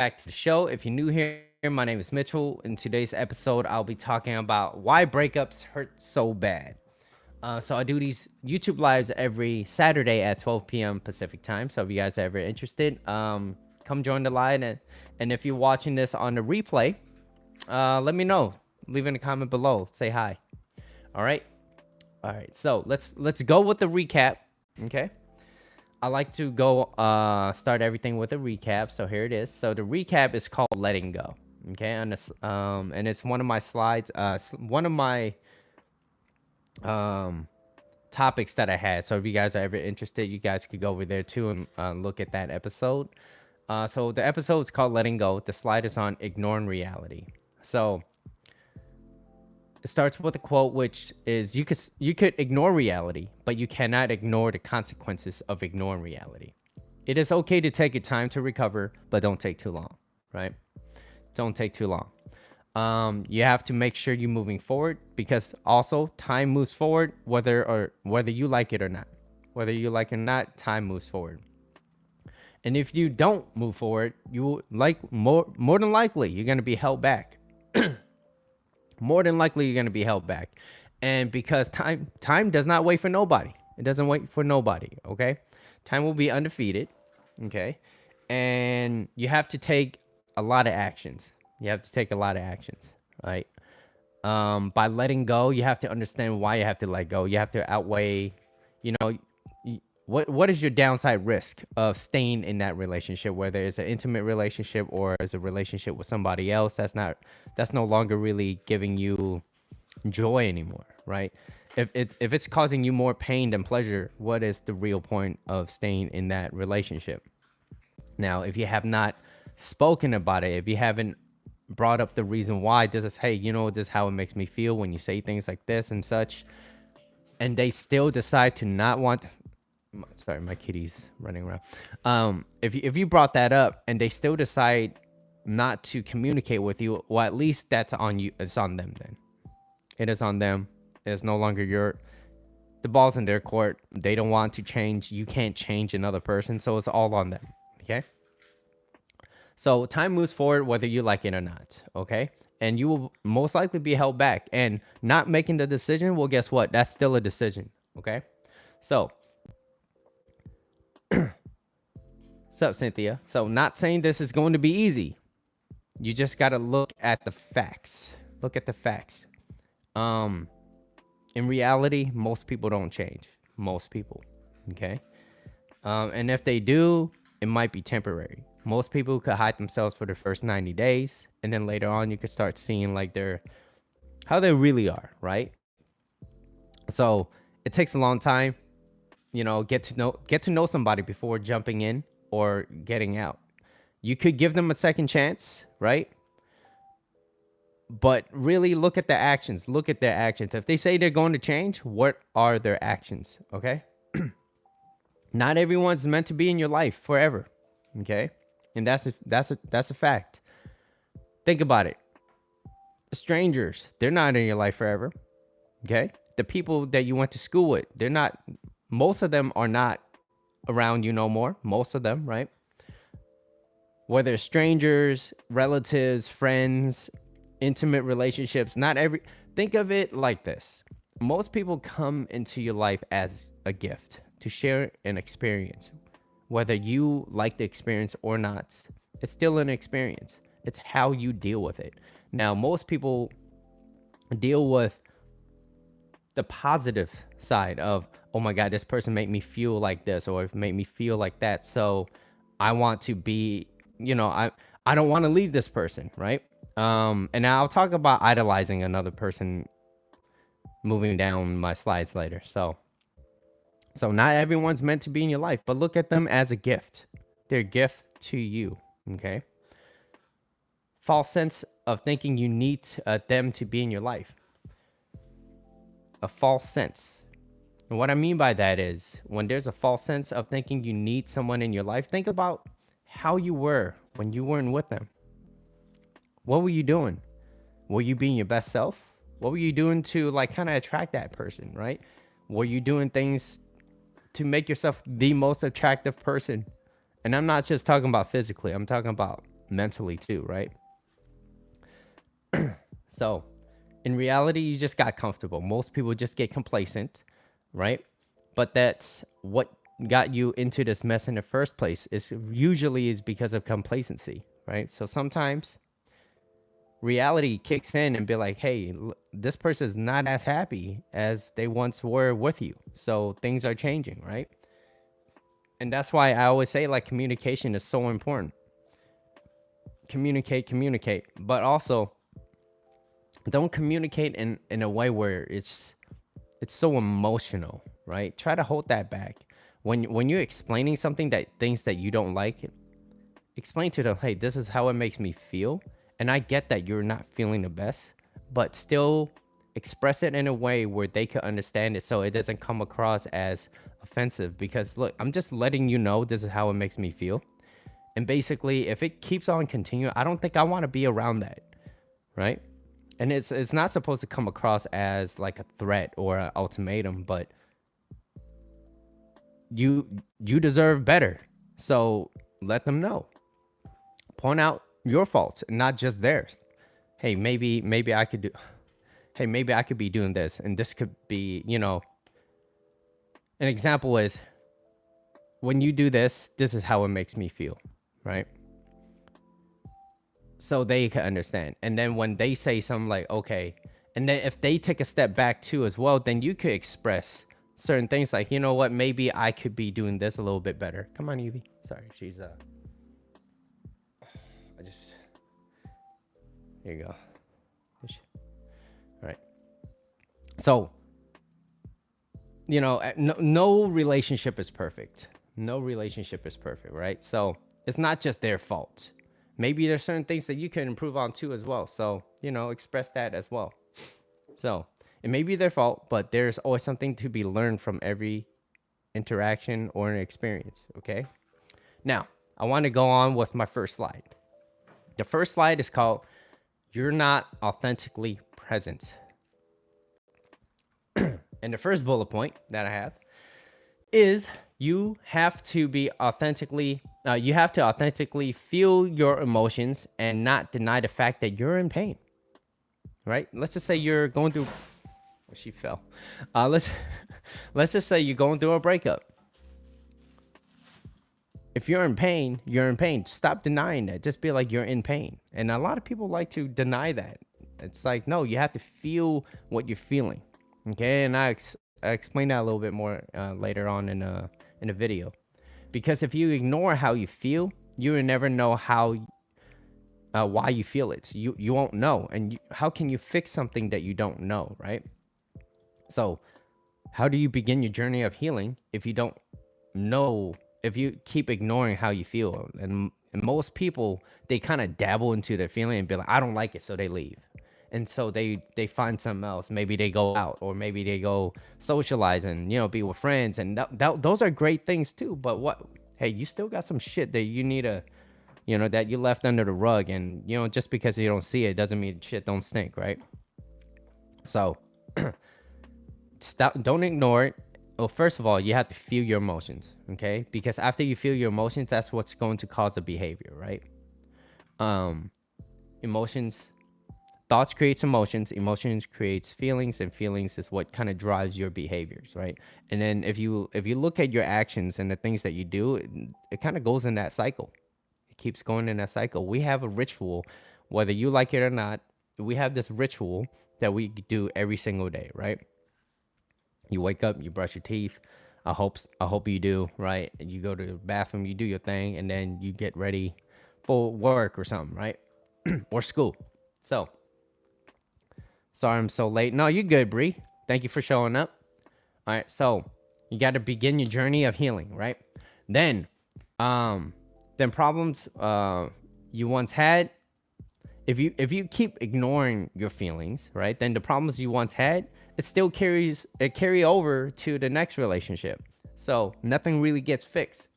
back to the show. If you're new here, my name is Mitchell. In today's episode, I'll be talking about why breakups hurt so bad. So I do these YouTube lives every Saturday at 12 p.m. Pacific time. So if you guys are ever interested, come join the live. And if you're watching this on the replay, let me know. Leave in a comment below. Say hi. All right. All right. So let's go with the recap. Okay. I like to go start everything with a recap. So here it is. So the recap is called letting go. Okay, and it's one of my slides, one of my topics that I had. So if you guys are ever interested, you guys could go over there too and look at that episode. So the episode is called letting go. The slide is on ignoring reality. So it starts with a quote, which is you could ignore reality, but you cannot ignore the consequences of ignoring reality. It is okay to take your time to recover, but don't take too long, right? Don't take too long. You have to make sure you're moving forward, because also time moves forward whether you like it or not. Whether you like it or not, time moves forward. And if you don't move forward, you more than likely you're gonna be held back. More than likely you're gonna be held back. And because time does not wait for nobody. It doesn't wait for nobody. Okay, time will be undefeated. Okay, and you have to take a lot of actions. You have to take a lot of actions, right? By letting go, you have to understand why you have to let go. You have to outweigh, you know, what is your downside risk of staying in that relationship, whether it's an intimate relationship or as a relationship with somebody else that's no longer really giving you joy anymore, right? If it's causing you more pain than pleasure, what is the real point of staying in that relationship? Now, if you have not spoken about it, if you haven't brought up the reason why, this is, hey, this is how it makes me feel when you say things like this and such, and they still decide to not want, sorry, my kitty's running around. If you brought that up and they still decide not to communicate with you, well, at least that's on you. It's on them then. It is on them. It's no longer the ball's in their court. They don't want to change. You can't change another person, so it's all on them. Okay. So time moves forward whether you like it or not, okay? And you will most likely be held back. And not making the decision, well, guess what? That's still a decision, okay? So, what's up, Cynthia? So not saying this is going to be easy. You just got to look at the facts. Look at the facts. In reality, most people don't change. Most people, okay? And if they do, it might be temporary. Most people could hide themselves for the first 90 days, and then later on you could start seeing like how they really are, right? So it takes a long time, get to know somebody before jumping in or getting out. You could give them a second chance, right? But really look at the actions. Look at their actions. If they say they're going to change, what are their actions? Okay. Not everyone's meant to be in your life forever. Okay. And that's a fact. Think about it. Strangers, they're not in your life forever. Okay. The people that you went to school with, most of them are not around you no more. Most of them, right? Whether strangers, relatives, friends, intimate relationships, think of it like this. Most people come into your life as a gift to share an experience. Whether you like the experience or not, it's still an experience. It's how you deal with it. Now, most people deal with the positive side of, oh my God, this person made me feel like this, or it made me feel like that. So I want to be, I don't want to leave this person, right? And I'll talk about idolizing another person moving down my slides later. So not everyone's meant to be in your life, but look at them as a gift. They're a gift to you, okay? False sense of thinking you need them to be in your life. A false sense. And what I mean by that is when there's a false sense of thinking you need someone in your life, think about how you were when you weren't with them. What were you doing? Were you being your best self? What were you doing to kind of attract that person, right? Were you doing things to make yourself the most attractive person? And I'm not just talking about physically. I'm talking about mentally too, right? So in reality, you just got comfortable. Most people just get complacent, right? But that's what got you into this mess in the first place. Is usually is because of complacency, right? So sometimes reality kicks in and be like, hey, this person is not as happy as they once were with you. So things are changing, right? And that's why I always say like communication is so important. Communicate, but also don't communicate in a way where it's so emotional, right? Try to hold that back. When you're explaining something, that things that you don't like, explain to them, hey, this is how it makes me feel. And I get that you're not feeling the best, but still express it in a way where they can understand it so it doesn't come across as offensive. Because look, I'm just letting you know this is how it makes me feel. And basically, if it keeps on continuing, I don't think I want to be around that, right? And it's not supposed to come across as like a threat or an ultimatum, but you deserve better. So let them know. Point out your faults, not just theirs. Hey, maybe I could do. Hey, maybe I could be doing this, and this could be, an example is when you do this, this is how it makes me feel, right? So they can understand. And then when they say something like, okay, and then if they take a step back too as well, then you could express certain things like, you know what, maybe I could be doing this a little bit better. Come on, Evie. Sorry, she's here you go. All right. So, no relationship is perfect. No relationship is perfect, right? So it's not just their fault. Maybe there's certain things that you can improve on too as well. So, express that as well. So it may be their fault, but there's always something to be learned from every interaction or an experience, okay? Now, I want to go on with my first slide. The first slide is called You're Not Authentically Present. And the first bullet point that I have is you have to authentically feel your emotions and not deny the fact that you're in pain, right? Let's just say you're going through, she fell. Let's just say you're going through a breakup. If you're in pain, you're in pain. Stop denying that. Just be like, you're in pain. And a lot of people like to deny that. It's like, no, you have to feel what you're feeling. Okay, and I explain that a little bit more later on in a video, because if you ignore how you feel, you will never know why you feel it. You won't know, and how can you fix something that you don't know, right? So, how do you begin your journey of healing if you don't know? If you keep ignoring how you feel, and most people, they kind of dabble into their feeling and be like, I don't like it, so they leave. And so they find something else. Maybe they go out, or maybe they go socialize and be with friends, and those are great things too. But hey, you still got some shit that you need to, that you left under the rug, and just because you don't see it doesn't mean shit don't stink, right? So don't ignore it. Well, first of all, you have to feel your emotions, okay? Because after you feel your emotions, that's what's going to cause the behavior, right? Emotions. Thoughts creates emotions creates feelings, and feelings is what kind of drives your behaviors, right? And then if you look at your actions and the things that you do, it kind of goes in that cycle. It keeps going in that cycle. We have a ritual, whether you like it or not. We have this ritual that we do every single day, right? You wake up, you brush your teeth. I hope you do, right? And you go to the bathroom, you do your thing, and then you get ready for work or something, right? Or school. So, sorry I'm so late. No, you're good, Bree. Thank you for showing up. All right, so you got to begin your journey of healing, right? Then problems you once had, if you keep ignoring your feelings, right? Then the problems you once had, it still carry over to the next relationship. So nothing really gets fixed.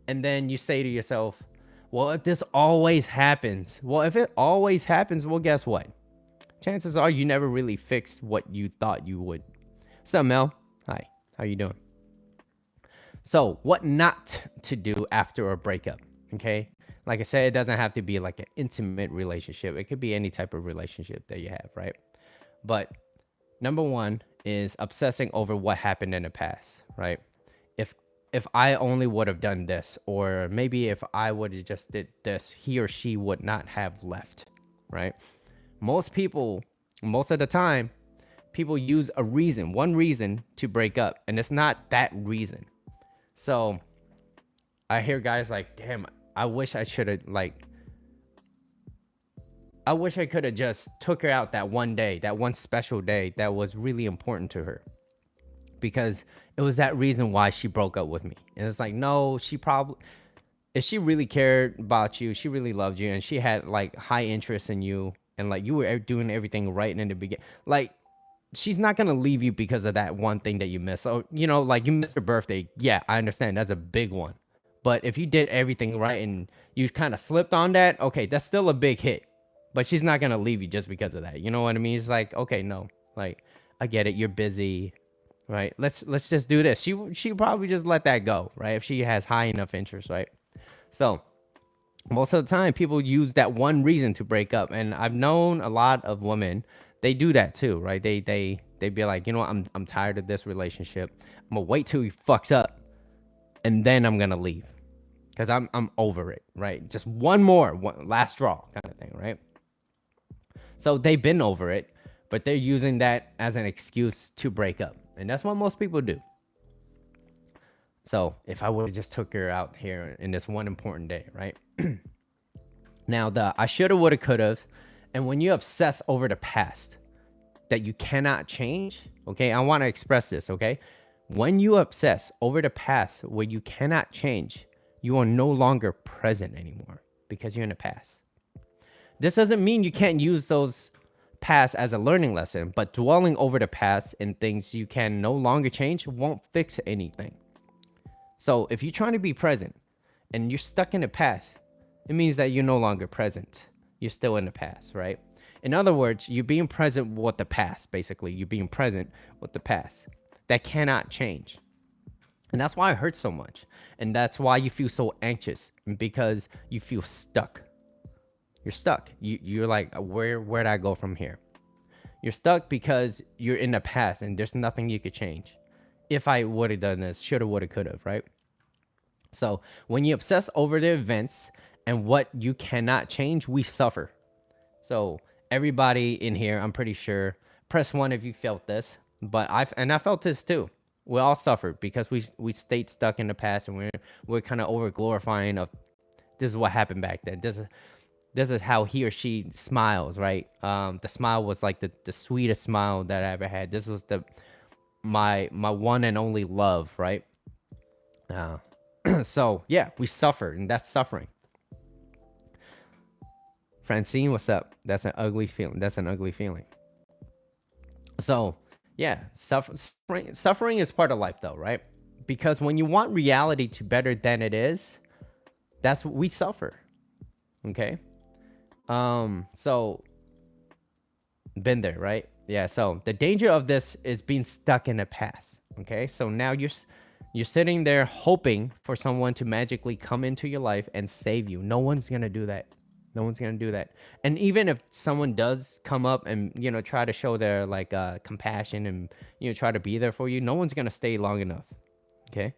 And then you say to yourself, well, if this always happens, well, guess what? Chances are you never really fixed what you thought you would. What's up, Mel? Hi, how you doing? So what not to do after a breakup, okay? Like I said, it doesn't have to be like an intimate relationship. It could be any type of relationship that you have, right? But number one is obsessing over what happened in the past, right? If if I only would have done this, or maybe if I would have just did this, he or she would not have left, right? Most people, most of the time, people use a reason, one reason to break up, and it's not that reason. So I hear guys like, damn, I wish I should have I wish I could have just took her out that one day, that one special day that was really important to her, because it was that reason why she broke up with me. And it's like, no, she probably, if she really cared about you, she really loved you, and she had like high interest in you, and like you were doing everything right in the beginning, like she's not gonna leave you because of that one thing that you missed. So, you know, like you missed her birthday. Yeah, I understand. That's a big one. But if you did everything right and you kind of slipped on that, okay, that's still a big hit. But she's not gonna leave you just because of that. You know what I mean? It's like, okay, no, like I get it. You're busy, right? Let's just do this. She probably just let that go, right? If she has high enough interest, right? So most of the time people use that one reason to break up, and I've known a lot of women, they do that too, right? They be like, you know what, I'm tired of this relationship, I'm gonna wait till he fucks up and then I'm gonna leave because I'm over it, right? Just one last straw kind of thing, right? So they've been over it, but they're using that as an excuse to break up, and that's what most people do. So if I would have just took her out here in this one important day, right? Now, the I shoulda, woulda, coulda, and when you obsess over the past that you cannot change, okay, I want to express this, okay? When you obsess over the past where you cannot change, you are no longer present anymore because you're in the past. This doesn't mean you can't use those past as a learning lesson, but dwelling over the past and things you can no longer change won't fix anything. So if you're trying to be present and you're stuck in the past, it means that you're no longer present. You're still in the past, right? In other words, you're being present with the past, basically. You're being present with the past. That cannot change. And that's why it hurts so much. And that's why you feel so anxious, because you feel stuck. You're stuck. You're like, where'd I go from here? You're stuck because you're in the past and there's nothing you could change. If I would have done this, shoulda, woulda, coulda, right? So when you obsess over the events and what you cannot change, we suffer. So everybody in here, I'm pretty sure, press one if you felt this, but I felt this too. We all suffered because we stayed stuck in the past, and we're kind of over glorifying of this is what happened back then. This is how he or she smiles, right? The smile was like the sweetest smile that I ever had. This was my one and only love, right? So yeah, we suffer, and that's suffering. Francine, what's up? That's an ugly feeling. That's an ugly feeling. So yeah, suffering is part of life, though, right? Because when you want reality to better than it is, that's what we suffer. Okay. So been there, right? Yeah. So the danger of this is being stuck in the past. Okay. So now you're sitting there hoping for someone to magically come into your life and save you. No one's gonna do that. No one's gonna do that. And even if someone does come up and try to show their like compassion and try to be there for you, no one's gonna stay long enough. Okay.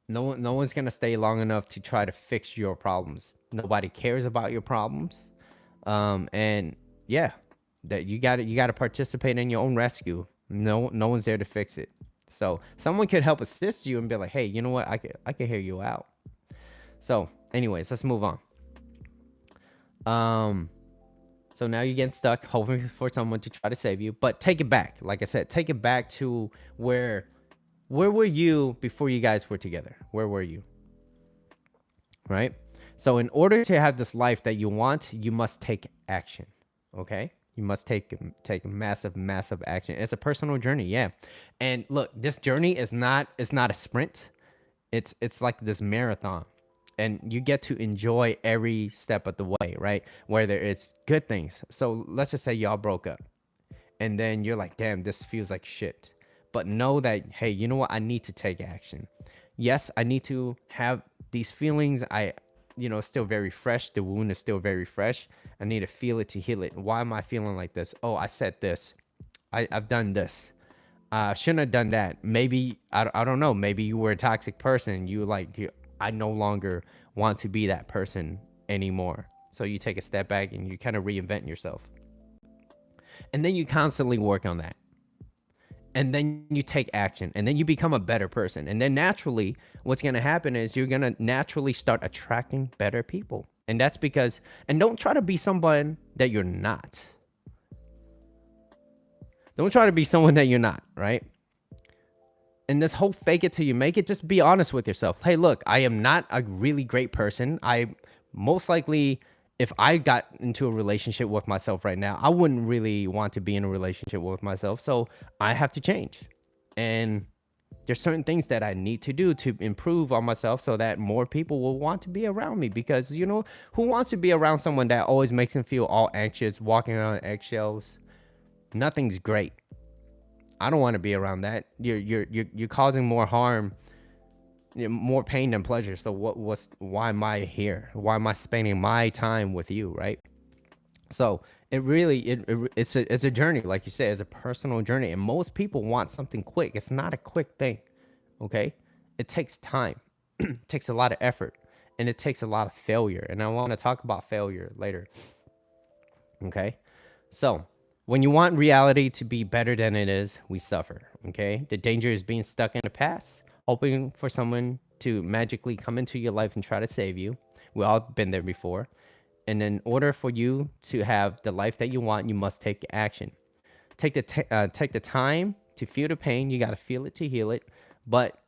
No one's gonna stay long enough to try to fix your problems. Nobody cares about your problems. And yeah, that you gotta participate in your own rescue. No one's there to fix it. So someone could help assist you and be like, hey, you know what? I could hear you out. So anyways, let's move on. So now you're getting stuck, hoping for someone to try to save you, but take it back. Like I said, take it back to where were you before you guys were together? Where were you? Right? So in order to have this life that you want, you must take action. Okay? You must take massive action. It's a personal journey, yeah. And look, this journey is not a sprint. It's like this marathon. And you get to enjoy every step of the way, right? Whether it's good things. So let's just say y'all broke up. And then you're like, damn, this feels like shit. But know that, hey, you know what? I need to take action. Yes, I need to have these feelings. Still very fresh. The wound is still very fresh. I need to feel it to heal it. Why am I feeling like this? Oh, I said this. I've done this. Shouldn't have done that. Maybe I don't know. Maybe you were a toxic person. I no longer want to be that person anymore. So you take a step back and you kind of reinvent yourself. And then you constantly work on that. And then you take action, and then you become a better person. And then naturally, what's going to happen is you're going to naturally start attracting better people. And that's because, and don't try to be someone that you're not. Don't try to be someone that you're not, right? And this whole fake it till you make it, just be honest with yourself. Hey, look, I am not a really great person. I most likely, if I got into a relationship with myself right now, I wouldn't really want to be in a relationship with myself. So I have to change. And there's certain things that I need to do to improve on myself so that more people will want to be around me. Because, who wants to be around someone that always makes them feel all anxious, walking around eggshells? Nothing's great. I don't want to be around that. You're causing more harm, more pain than pleasure. So why am I here? Why am I spending my time with you, right? So it's a journey, like you said, it's a personal journey, and most people want something quick. It's not a quick thing, okay? It takes time, it takes a lot of effort, and it takes a lot of failure. And I want to talk about failure later, okay? So when you want reality to be better than it is, we suffer, okay? The danger is being stuck in the past, hoping for someone to magically come into your life and try to save you. We all been there before. And in order for you to have the life that you want, you must take action. Take the time to feel the pain. You got to feel it to heal it, but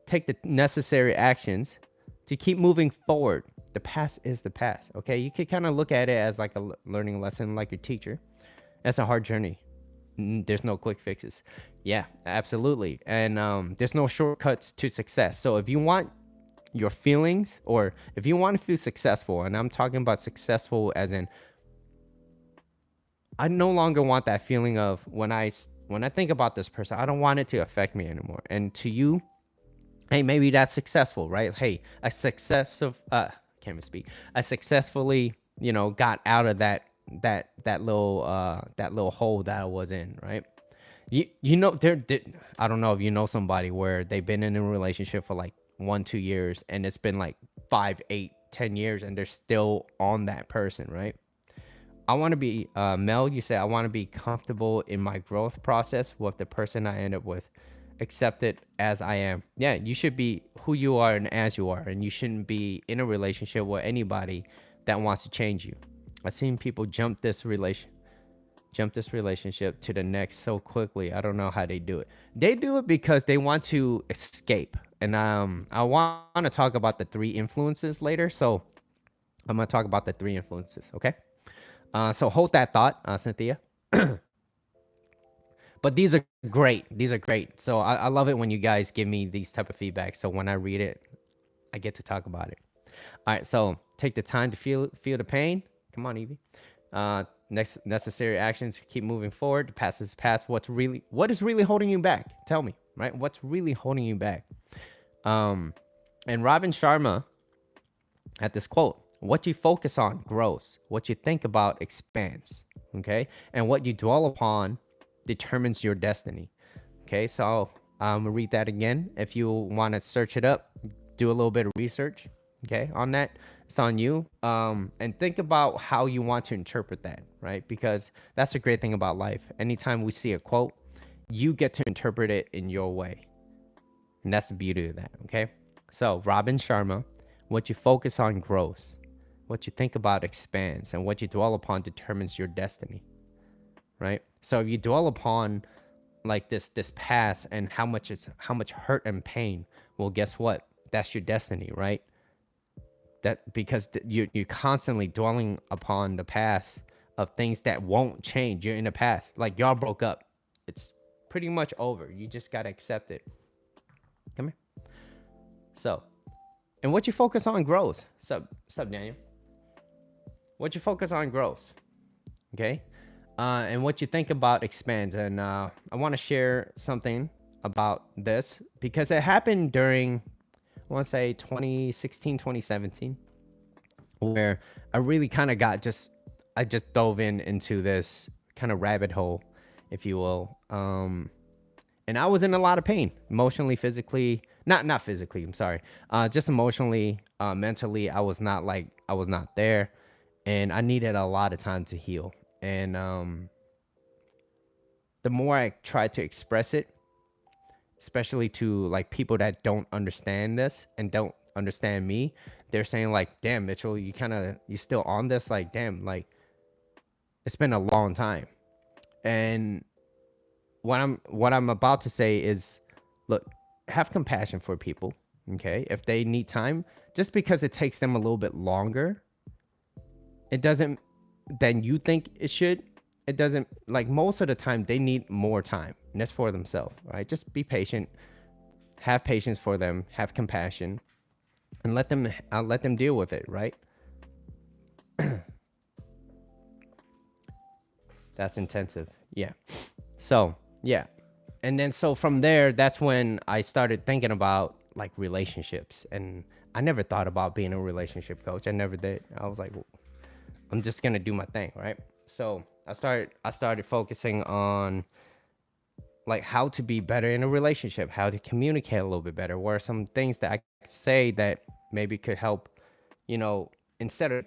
take the necessary actions to keep moving forward. The past is the past, okay? You could kind of look at it as like a learning lesson, like your teacher. That's a hard journey. There's no quick fixes. Yeah, absolutely. And there's no shortcuts to success. So if you want your feelings, or if you want to feel successful, and I'm talking about successful as in, I no longer want that feeling of when I think about this person, I don't want it to affect me anymore. And to you, hey, maybe that's successful, right? Hey, can't even speak. I successfully, got out of that little hole that I was in, right? I don't know if you know somebody where they've been in a relationship for like 1-2 years, and it's been like 5, 8, 10 years, and they're still on that person, right? I want to be Mel, you say I want to be comfortable in my growth process with the person I end up with, accept it as I am. Yeah, you should be who you are and as you are, and you shouldn't be in a relationship with anybody that wants to change you. I've seen people jump this relationship to the next so quickly. I don't know how they do it. They do it because they want to escape. And I want to talk about the 3 influences later. So I'm going to talk about the 3 influences, okay? So hold that thought, Cynthia. But these are great. These are great. So I love it when you guys give me these type of feedback. So when I read it, I get to talk about it. All right, so take the time to feel the pain. Come on, Evie. Next necessary actions, keep moving forward. The past is past. What is really holding you back? Tell me, right? What's really holding you back? And Robin Sharma had this quote: what you focus on grows, what you think about expands, okay? And what you dwell upon determines your destiny. Okay, so I'm gonna read that again. If you want to search it up, do a little bit of research, okay, on that. It's on you. And think about how you want to interpret that, right? Because that's the great thing about life. Anytime we see a quote, you get to interpret it in your way. And that's the beauty of that, okay? So Robin Sharma, what you focus on grows. What you think about expands, and what you dwell upon determines your destiny, right? So if you dwell upon like this past and how much hurt and pain, well, guess what? That's your destiny, right? That because you're constantly dwelling upon the past of things that won't change. You're in the past. Like y'all broke up. It's pretty much over. You just gotta accept it. Come here. So, and what you focus on grows. Sup, Daniel? What you focus on grows. Okay? And what you think about expands. And I want to share something about this because it happened during, I want to say 2016, 2017, where I really kind of I just dove into this kind of rabbit hole, if you will. And I was in a lot of pain, emotionally, physically, not physically. I'm sorry, just emotionally, mentally. I was not there, and I needed a lot of time to heal. And the more I tried to express it, especially to like people that don't understand this and don't understand me, they're saying like, "Damn, Mitchell, you still on this? Like, damn, like it's been a long time." And what I'm about to say is, look, have compassion for people. Okay, if they need time, just because it takes them a little bit longer, it doesn't than you think it should. It doesn't, like, most of the time they need more time, and that's for themselves, right? Just be patient, have patience for them, have compassion, and let them deal with it, right? That's intensive. Yeah. So, yeah. And then so from there, that's when I started thinking about like relationships. And I never thought about being a relationship coach. I never did. I was like, well, I'm just gonna do my thing, right? So I started focusing on like how to be better in a relationship, how to communicate a little bit better. What are some things that I could say that maybe could help, instead of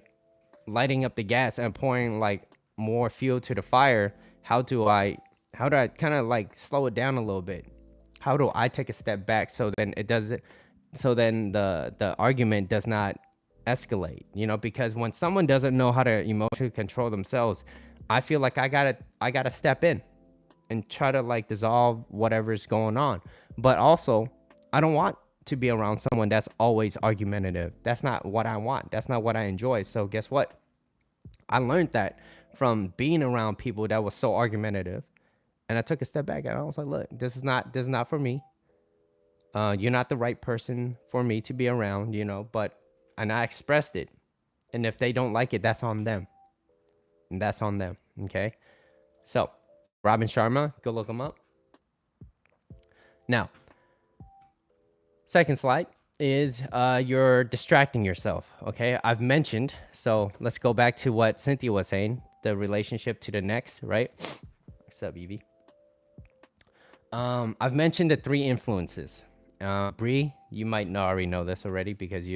lighting up the gas and pouring like more fuel to the fire, how do I how do I kind of like slow it down a little bit? How do I take a step back so then it doesn't so then the argument does not escalate, because when someone doesn't know how to emotionally control themselves, I feel like I gotta step in and try to like dissolve whatever's going on. But also, I don't want to be around someone that's always argumentative. That's not what I want. That's not what I enjoy. So guess what? I learned that from being around people that was so argumentative. And I took a step back and I was like, look, this is not for me. You're not the right person for me to be around, but and I expressed it. And if they don't like it, that's on them. And that's on them. Okay. So Robin Sharma, go look him up. Now, second slide is you're distracting yourself. Okay. I've mentioned, so let's go back to what Cynthia was saying, the relationship to the next, right? What's up, Evie? I've mentioned the three influences. Bree, you might already know this already because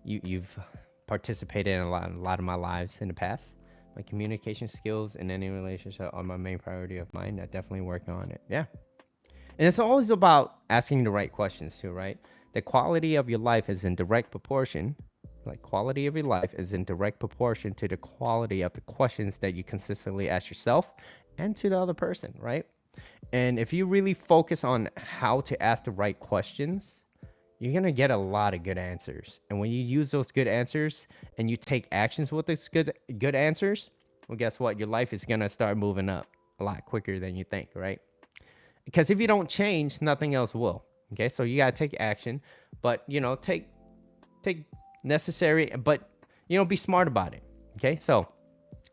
you've participated in a lot of my lives in the past. My communication skills in any relationship are my main priority of mine. I definitely work on it. Yeah. And it's always about asking the right questions too, right? The quality of your life is in direct proportion. Like, quality of your life is in direct proportion to the quality of the questions that you consistently ask yourself and to the other person, right? And if you really focus on how to ask the right questions, you're going to get a lot of good answers. And when you use those good answers and you take actions with those good answers, well, guess what? Your life is going to start moving up a lot quicker than you think, right? Because if you don't change, nothing else will. Okay? So you got to take action, but take necessary, but be smart about it. Okay? So,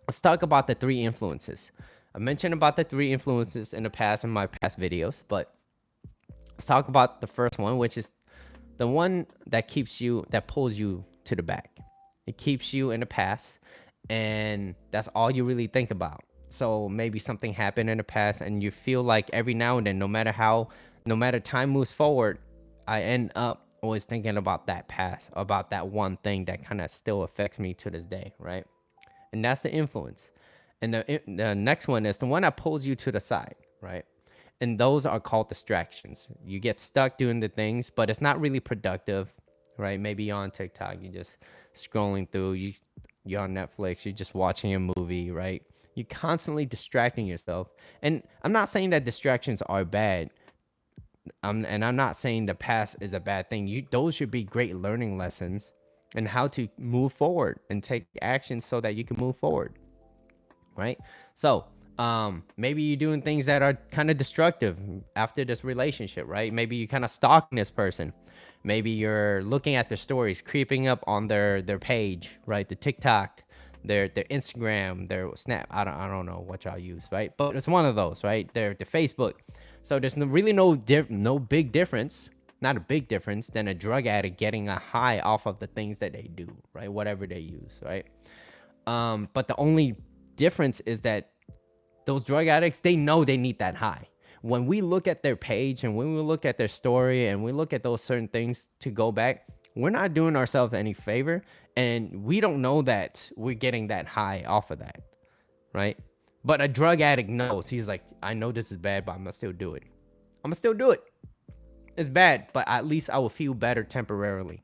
let's talk about the three influences. I mentioned about the three influences in my past videos, but let's talk about the first one, which is the one that pulls you to the back. It keeps you in the past, and that's all you really think about. So maybe something happened in the past, and you feel like every now and then, no matter time moves forward, I end up always thinking about that past, about that one thing that kind of still affects me to this day, right? And that's the influence. And the next one is the one that pulls you to the side, right? And those are called distractions. You get stuck doing the things, but it's not really productive, right? Maybe you're on TikTok, you're just scrolling through, you're on Netflix, you're just watching a movie, right? You're constantly distracting yourself. And I'm not saying that distractions are bad. And I'm not saying the past is a bad thing. Those should be great learning lessons and how to move forward and take action so that you can move forward, right? So maybe you're doing things that are kind of destructive after this relationship, right? Maybe you're kind of stalking this person. Maybe you're looking at their stories, creeping up on their page, right? The TikTok, their Instagram, their Snap. I don't know what y'all use, right? But it's one of those, right? Their Facebook. So there's no big difference, not a big difference than a drug addict getting a high off of the things that they do, right? Whatever they use, right? But the only difference is that those drug addicts, they know they need that high. When we look at their page and when we look at their story and we look at those certain things to go back, we're not doing ourselves any favor. And we don't know that we're getting that high off of that, right? But a drug addict knows. He's like, I know this is bad, but I'm going to still do it. I'm going to still do it. It's bad, but at least I will feel better temporarily,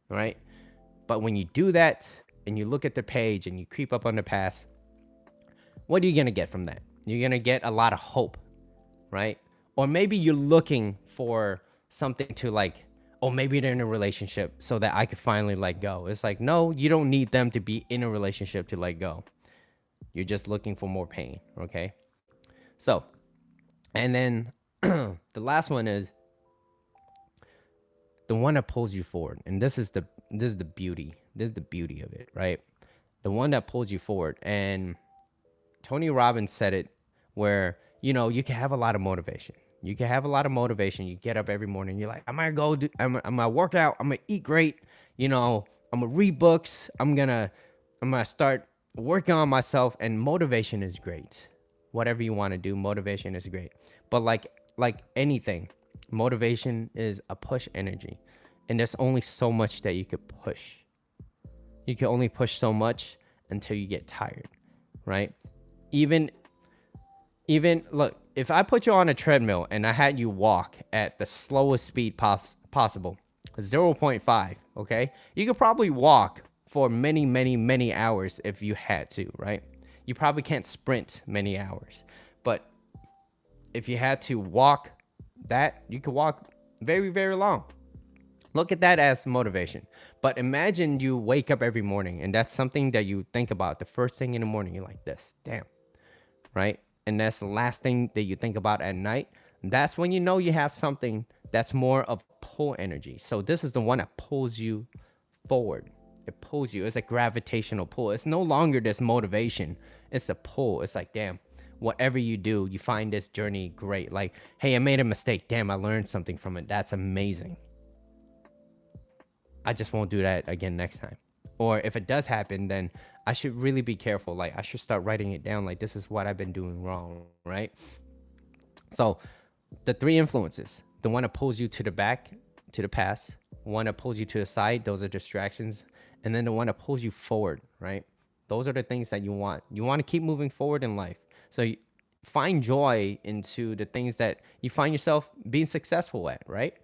right? But when you do that and you look at the page and you creep up on the past, what are you going to get from that? You're going to get a lot of hope, right? Or maybe you're looking for something to like, oh, maybe they're in a relationship so that I could finally let go. It's like, no, you don't need them to be in a relationship to let go. You're just looking for more pain, okay? So, and then the last one is the one that pulls you forward. And this is the beauty. This is the beauty of it, right? The one that pulls you forward. And Tony Robbins said it where, you can have a lot of motivation. You can have a lot of motivation. You get up every morning. You're like, I'm going to go I'm going to work out. I'm going to eat great. I'm going to read books. I'm going to start working on myself. And motivation is great. Whatever you want to do, motivation is great. But like anything, motivation is a push energy. And there's only so much that you could push. You can only push so much until you get tired, right? Even look, if I put you on a treadmill and I had you walk at the slowest speed possible, 0.5, okay? You could probably walk for many, many, many hours if you had to, right? You probably can't sprint many hours. But if you had to walk that, you could walk very, very long. Look at that as motivation. But imagine you wake up every morning and that's something that you think about. The first thing in the morning, you're like this, damn, right? And that's the last thing that you think about at night. That's when you know you have something that's more of pull energy. So this is the one that pulls you forward. It pulls you. It's a gravitational pull. It's no longer this motivation. It's a pull. It's like, damn, whatever you do, you find this journey great. Like, hey, I made a mistake. Damn, I learned something from it. That's amazing. I just won't do that again next time. Or if it does happen, then I should really be careful. Like, I should start writing it down. Like, this is what I've been doing wrong, right? So the three influences, the one that pulls you to the back, to the past, one that pulls you to the side, those are distractions. And then the one that pulls you forward, right? Those are the things that you want. You want to keep moving forward in life. So you find joy into the things that you find yourself being successful at, right?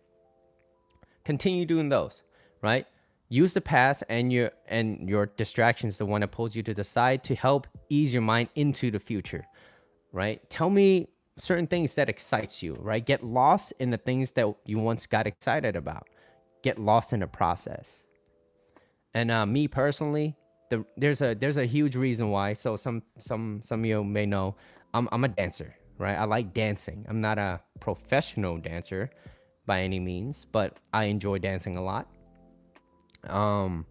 Continue doing those, right? Use the past and your distractions, the one that pulls you to the side, to help ease your mind into the future, right? Tell me certain things that excites you, right? Get lost in the things that you once got excited about. Get lost in the process. And me personally, there's a huge reason why. So some of you may know, I'm a dancer, right? I like dancing. I'm not a professional dancer by any means, but I enjoy dancing a lot. And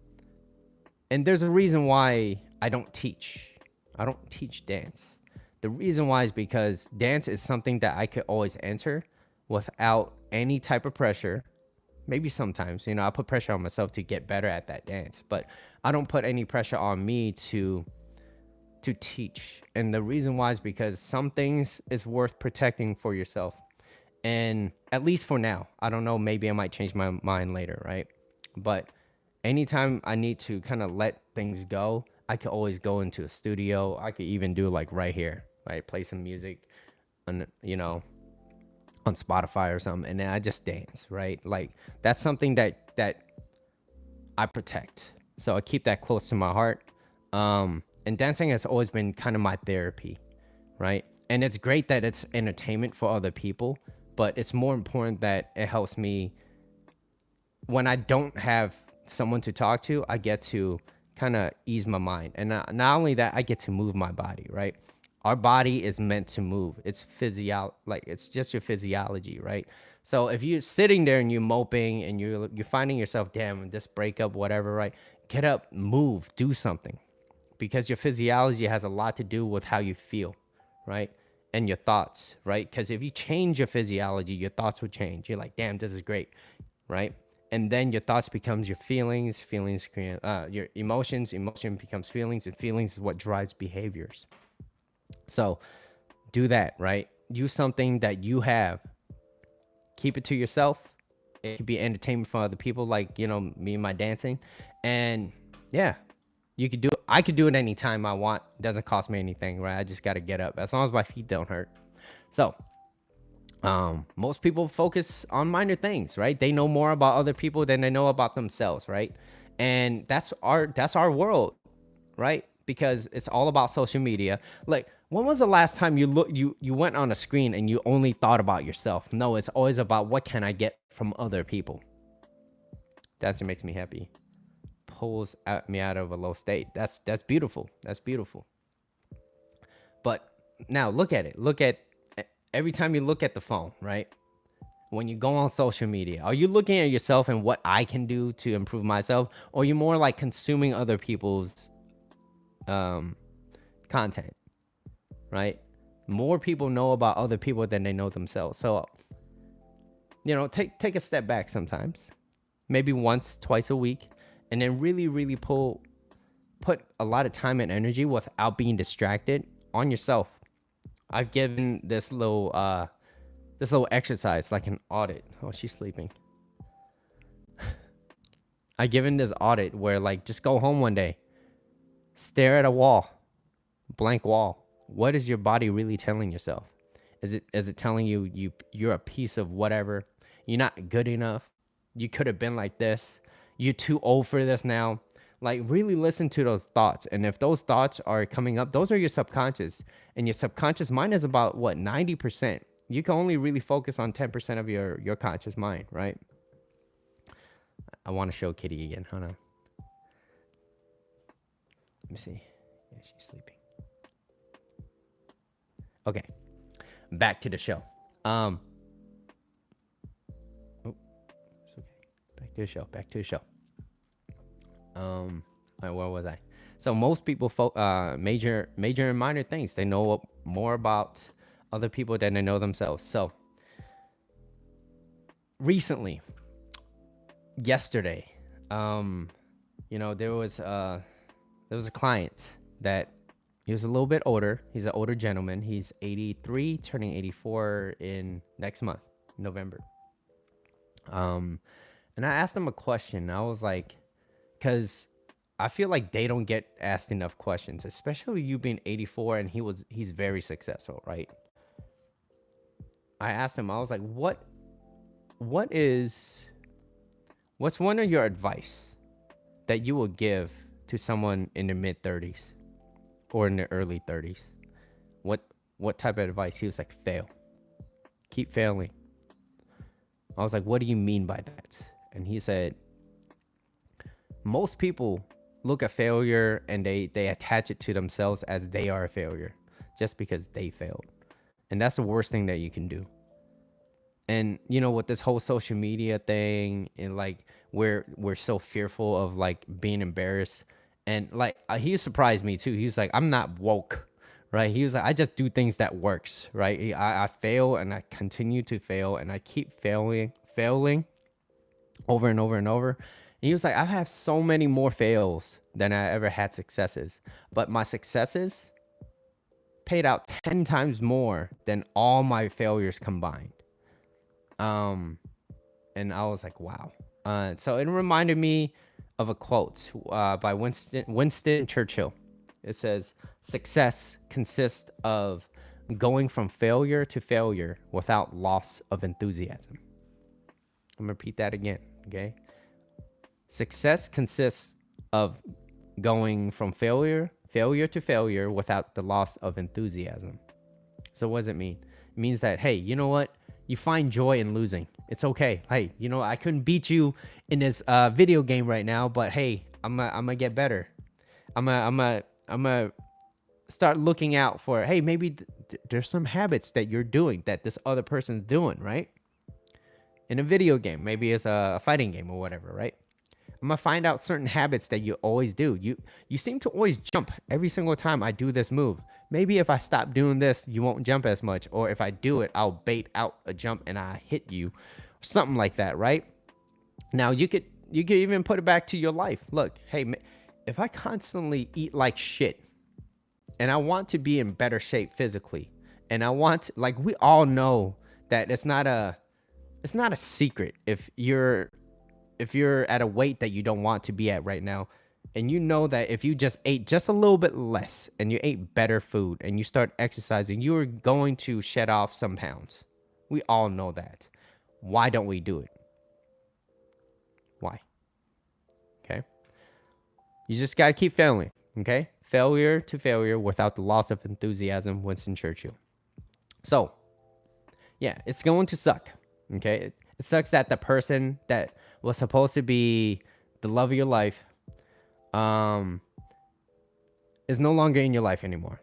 there's a reason why I don't teach dance. The reason why is because dance is something that I could always enter without any type of pressure. Maybe sometimes, I put pressure on myself to get better at that dance, but I don't put any pressure on me to teach. And the reason why is because some things is worth protecting for yourself. And at least for now, I don't know, maybe I might change my mind later, right? But anytime I need to kind of let things go, I could always go into a studio. I could even do like right here, right? Play some music on, on Spotify or something, and then I just dance, right? Like that's something that I protect. So I keep that close to my heart. And dancing has always been kind of my therapy, right? And it's great that it's entertainment for other people, but it's more important that it helps me when I don't have someone to talk to. I get to kind of ease my mind. And not only that, I get to move my body, right? Our body is meant to move. It's it's just your physiology, right? So if you're sitting there and you're moping and you're finding yourself, damn, this breakup, whatever, right? Get up, move, do something, because your physiology has a lot to do with how you feel, right? and your thoughts, right? Because if you change your physiology, your thoughts will change. You're like, damn, this is great, right? And then your thoughts becomes your feelings, feelings create your emotions, emotion becomes feelings, and feelings is what drives behaviors. So do that, right? Use something that you have, keep it to yourself. It could be entertainment for other people, like, you know, me and my dancing. And yeah, you could do it. I could do it anytime I want. It doesn't cost me anything, right? I just got to get up as long as my feet don't hurt. So most people focus on minor things, right? They know more about other people than they know about themselves, right? And that's our world, right? Because it's all about social media. Like, when was the last time you went on a screen and you only thought about yourself? No, it's always about what can I get from other people. That's what makes me happy. Pulls me out of a low state. That's beautiful. That's beautiful. But now look at it. Look at every time you look at the phone, right? When you go on social media, are you looking at yourself and what I can do to improve myself, or are you more like consuming other people's content, right? More people know about other people than they know themselves. So, you know, take a step back sometimes, maybe once, twice a week, and then really put a lot of time and energy without being distracted on yourself. I've given this little exercise, like an audit. Oh, she's sleeping. I given this audit where, like, just go home one day, stare at a wall, blank wall. What is your body really telling yourself? Is it telling you're a piece of whatever? You're not good enough. You could have been like this. You're too old for this now. Like, really listen to those thoughts. And if those thoughts are coming up, those are your subconscious. And your subconscious mind is about, what, 90%. You can only really focus on 10% of your conscious mind, right? I want to show Kitty again. Hold on. Let me see. Yeah, she's sleeping. Okay. Back to the show. Oh, it's okay. Back to the show. Where was I? So most people major and minor things. They know more about other people than they know themselves. So recently, yesterday, you know, there was a client that he was a little bit older. He's an older gentleman. He's 83, turning 84 in next month, November. And I asked him a question. I was like, because I feel like they don't get asked enough questions, especially you being 84 and he's very successful, right? I asked him, I was like, what's one of your advice that you will give to someone in the mid 30s or in the early 30s? What type of advice? He was like, fail. Keep failing. I was like, what do you mean by that? And he said, most people look at failure and they attach it to themselves as they are a failure just because they failed. And that's the worst thing that you can do. And, you know, with this whole social media thing, and like we're so fearful of like being embarrassed. And like he surprised me too. He was like, I'm not woke, right? He was like, I just do things that works, right? I fail and I continue to fail and I keep failing over and over and over. And he was like, I have so many more fails than I ever had successes, but my successes paid out 10 times more than all my failures combined. And I was like, wow. So it reminded me of a quote by Winston Churchill. It says, success consists of going from failure to failure without loss of enthusiasm. I'm gonna repeat that again, okay? Success consists of going from failure to failure without the loss of enthusiasm. So what does it mean? It means that, hey, you know what? You find joy in losing. It's okay. Hey, you know, I couldn't beat you in this video game right now, but hey, I'm gonna get better. I'm gonna start looking out for, hey, maybe there's some habits that you're doing that this other person's doing, right? In a video game, maybe it's a fighting game or whatever, right? I'm gonna find out certain habits that you always do. You seem to always jump every single time I do this move. Maybe if I stop doing this, you won't jump as much. Or if I do it, I'll bait out a jump and I hit you. Something like that, right? Now you could even put it back to your life. Look, hey, if I constantly eat like shit and I want to be in better shape physically, and I want like we all know that it's not a secret if you're at a weight that you don't want to be at right now, and you know that if you just ate just a little bit less and you ate better food and you start exercising, you're going to shed off some pounds. We all know that. Why don't we do it? Why? Okay. You just got to keep failing. Okay. Failure to failure without the loss of enthusiasm, Winston Churchill. So, yeah, it's going to suck. Okay. It sucks that the person that was supposed to be the love of your life is no longer in your life anymore.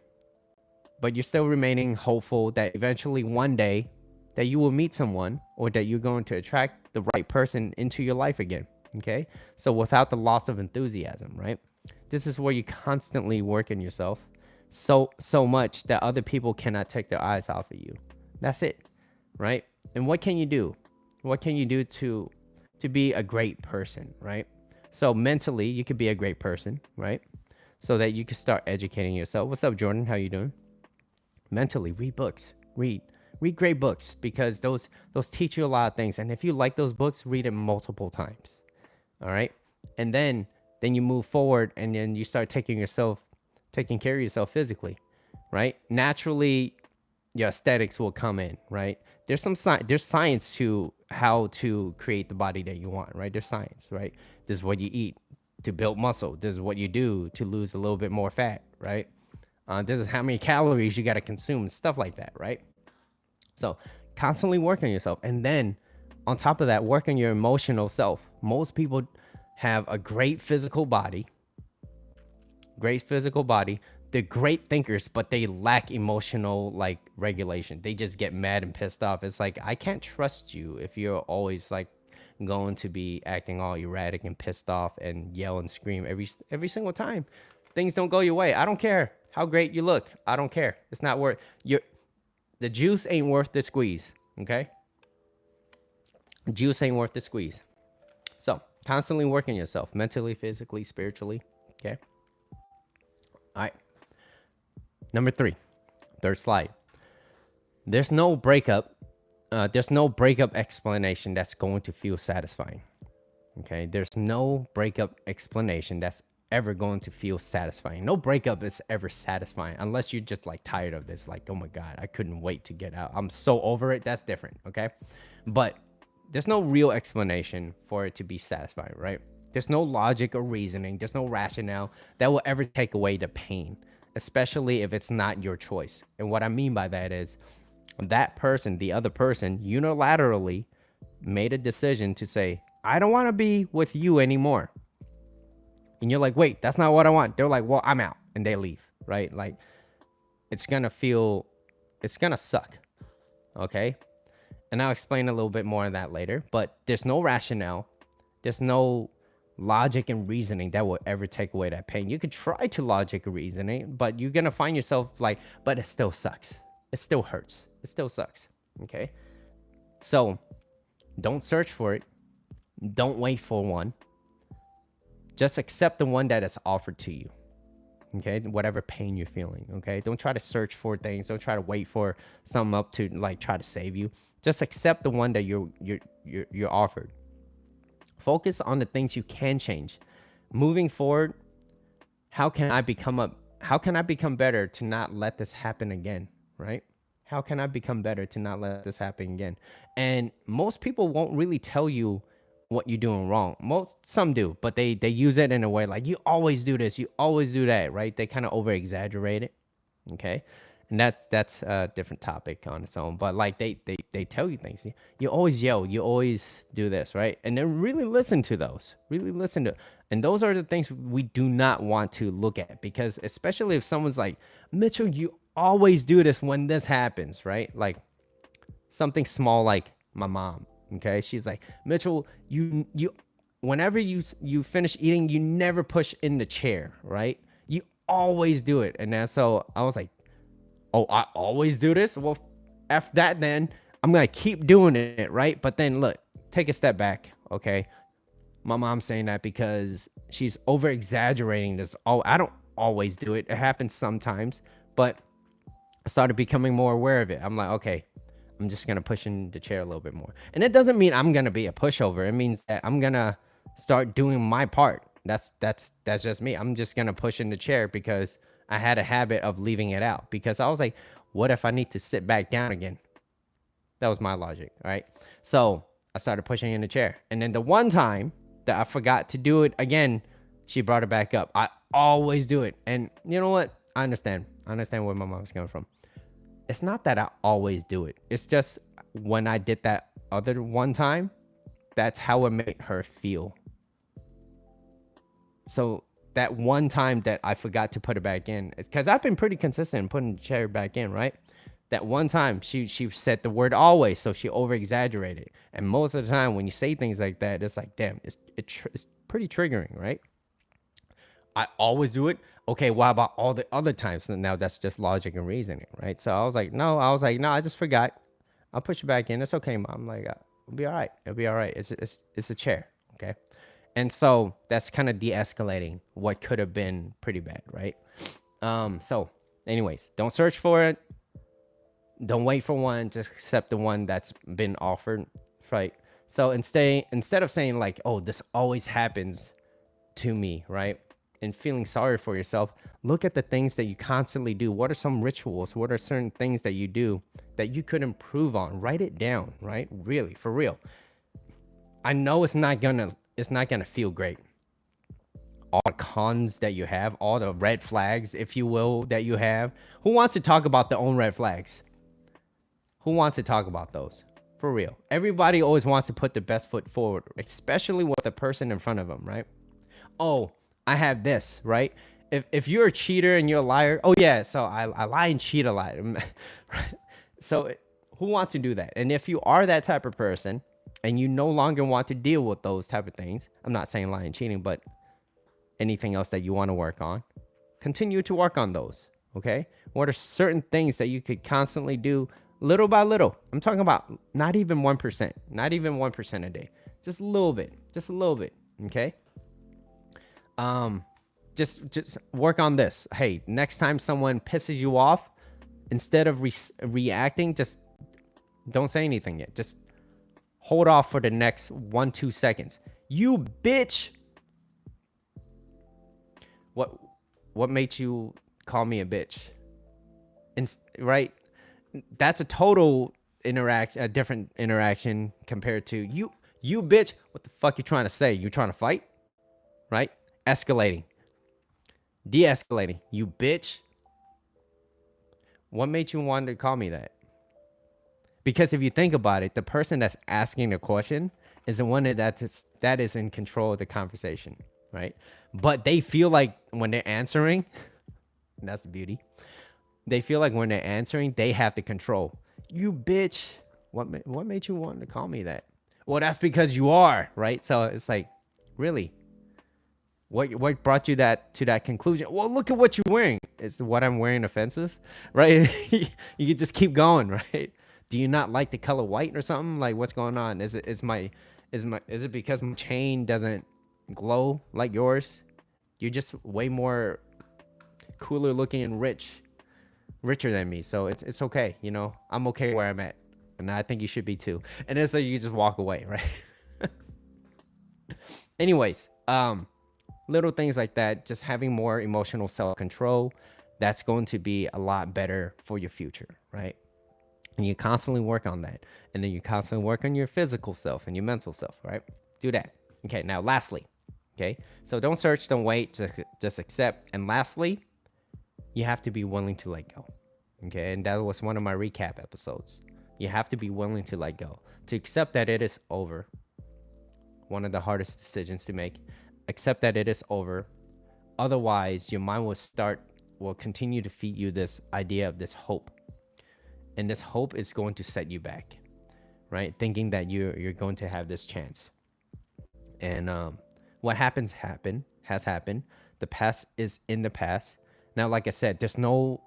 But you're still remaining hopeful that eventually one day that you will meet someone or that you're going to attract the right person into your life again. Okay. So without the loss of enthusiasm, right? This is where you constantly work on yourself so much that other people cannot take their eyes off of you. That's it. Right. And what can you do? What can you do to be a great person, right? So mentally, you could be a great person, right? So that you can start educating yourself. What's up, Jordan? How you doing? Mentally, read books. Read great books because those teach you a lot of things. And if you like those books, read it multiple times. All right? And then you move forward and then you start taking care of yourself physically, right? Naturally, your aesthetics will come in, right? There's science to how to create the body that you want, right? There's science, right? This is what you eat to build muscle. This is what you do to lose a little bit more fat, right? This is how many calories you got to consume, stuff like that, right? So constantly work on yourself. And then on top of that, work on your emotional self. Most people have a great physical body. They're great thinkers, but they lack emotional like regulation. They just get mad and pissed off. It's like, I can't trust you if you're always like going to be acting all erratic and pissed off and yell and scream every single time things don't go your way. I don't care how great you look. I don't care. It's not worth the juice ain't worth the squeeze. Okay. Juice ain't worth the squeeze. So constantly working yourself mentally, physically, spiritually. Okay. All right. Number 3, third slide. There's no breakup explanation that's going to feel satisfying. Okay. There's no breakup explanation that's ever going to feel satisfying. No breakup is ever satisfying unless you're just like tired of this. Like, oh my God, I couldn't wait to get out. I'm so over it. That's different. Okay. But there's no real explanation for it to be satisfying, right? There's no logic or reasoning. There's no rationale that will ever take away the pain, especially if it's not your choice. And what I mean by that is that person, the other person, unilaterally made a decision to say, I don't want to be with you anymore. And you're like, wait, that's not what I want. They're like, well, I'm out. And they leave, right? Like, it's going to suck. Okay. And I'll explain a little bit more of that later, but there's no rationale. There's no logic and reasoning that will ever take away that pain. You could try to logic reasoning, but you're going to find yourself like, but it still sucks. It still hurts. It still sucks. Okay. So don't search for it. Don't wait for one. Just accept the one that is offered to you. Okay. Whatever pain you're feeling. Okay. Don't try to search for things. Don't try to wait for something up to like try to save you. Just accept the one that you're offered. Focus on the things you can change. Moving forward, how can I become better to not let this happen again, right? How can I become better to not let this happen again? And most people won't really tell you what you're doing wrong. Some do, but they use it in a way like, you always do this, you always do that, right? They kind of over exaggerate it. Okay. And that's a different topic on its own. But like they tell you things. You always yell, you always do this, right? And then really listen to those. And those are the things we do not want to look at, because especially if someone's like, Mitchell, you always do this when this happens, right? Like something small like my mom. Okay. She's like, Mitchell, you whenever you finish eating, you never push in the chair, right? You always do it. And then so I was like, oh, I always do this? Well, F that then. I'm going to keep doing it, right? But then look, take a step back, okay? My mom's saying that because she's over exaggerating this. Oh, I don't always do it. It happens sometimes, but I started becoming more aware of it. I'm like, okay, I'm just going to push in the chair a little bit more. And it doesn't mean I'm going to be a pushover. It means that I'm going to start doing my part. That's just me. I'm just going to push in the chair because I had a habit of leaving it out, because I was like, what if I need to sit back down again? That was my logic, all right? So I started pushing in the chair. And then the one time that I forgot to do it again, she brought it back up. I always do it. And you know what? I understand. I understand where my mom's coming from. It's not that I always do it. It's just when I did that other one time, that's how it made her feel. So that one time that I forgot to put it back in, because I've been pretty consistent in putting the chair back in, right? That one time she said the word always, so she over exaggerated. And most of the time when you say things like that, it's like, damn, it's pretty triggering, right? I always do it. Okay, what about all the other times? So now that's just logic and reasoning, right? So I was like, no, I just forgot. I'll put you back in. It's okay, mom. I'm like, it'll be all right. It'll be all right. It's a chair, okay? And so that's kind of de-escalating what could have been pretty bad, right? So anyways, don't search for it. Don't wait for one, just accept the one that's been offered, right? So instead of saying like, oh, this always happens to me, right? And feeling sorry for yourself, look at the things that you constantly do. What are some rituals? What are certain things that you do that you could improve on? Write it down, right? Really, for real. I know it's not gonna feel great. All the cons that you have, all the red flags, if you will, that you have. Who wants to talk about their own red flags? Who wants to talk about those? For real. Everybody always wants to put the best foot forward, especially with the person in front of them, right? Oh, I have this, right? If you're a cheater and you're a liar, oh yeah, so I lie and cheat a lot. Right? So who wants to do that? And if you are that type of person and you no longer want to deal with those type of things, I'm not saying lying, cheating, but anything else that you want to work on, continue to work on those, okay? What are certain things that you could constantly do little by little? I'm talking about not even 1%, not even 1% a day, just a little bit, okay? Just work on this. Hey, next time someone pisses you off, instead of reacting, just don't say anything yet. Just hold off for the next 1-2 seconds. You bitch. What made you call me a bitch? Right? That's a total interaction, a different interaction compared to you bitch. What the fuck you trying to say? You trying to fight? Right? Escalating. De-escalating. You bitch. What made you want to call me that? Because if you think about it, the person that's asking the question is the one that is in control of the conversation, right? But they feel like when they're answering, that's the beauty. They feel like when they're answering, they have the control. You bitch. What made you want to call me that? Well, that's because you are, right? So it's like, really? What brought you to that conclusion? Well, look at what you're wearing. Is what I'm wearing offensive? Right? You could just keep going, right? Do you not like the color white or something? Like, what's going on? Is it because my chain doesn't glow like yours? You're just way more cooler looking and richer than me. So it's okay, you know. I'm okay where I'm at. And I think you should be too. And then so you just walk away, right? Anyways, little things like that, just having more emotional self-control, that's going to be a lot better for your future, right? And you constantly work on that. And then you constantly work on your physical self and your mental self, right? Do that. Okay, now lastly, okay? So don't search, don't wait, just accept. And lastly, you have to be willing to let go, okay? And that was one of my recap episodes. You have to be willing to let go, to accept that it is over. One of the hardest decisions to make. Accept that it is over. Otherwise, your mind will continue to feed you this idea of this hope. And this hope is going to set you back, right? Thinking that you're going to have this chance. And what has happened. The past is in the past. Now, like I said, there's no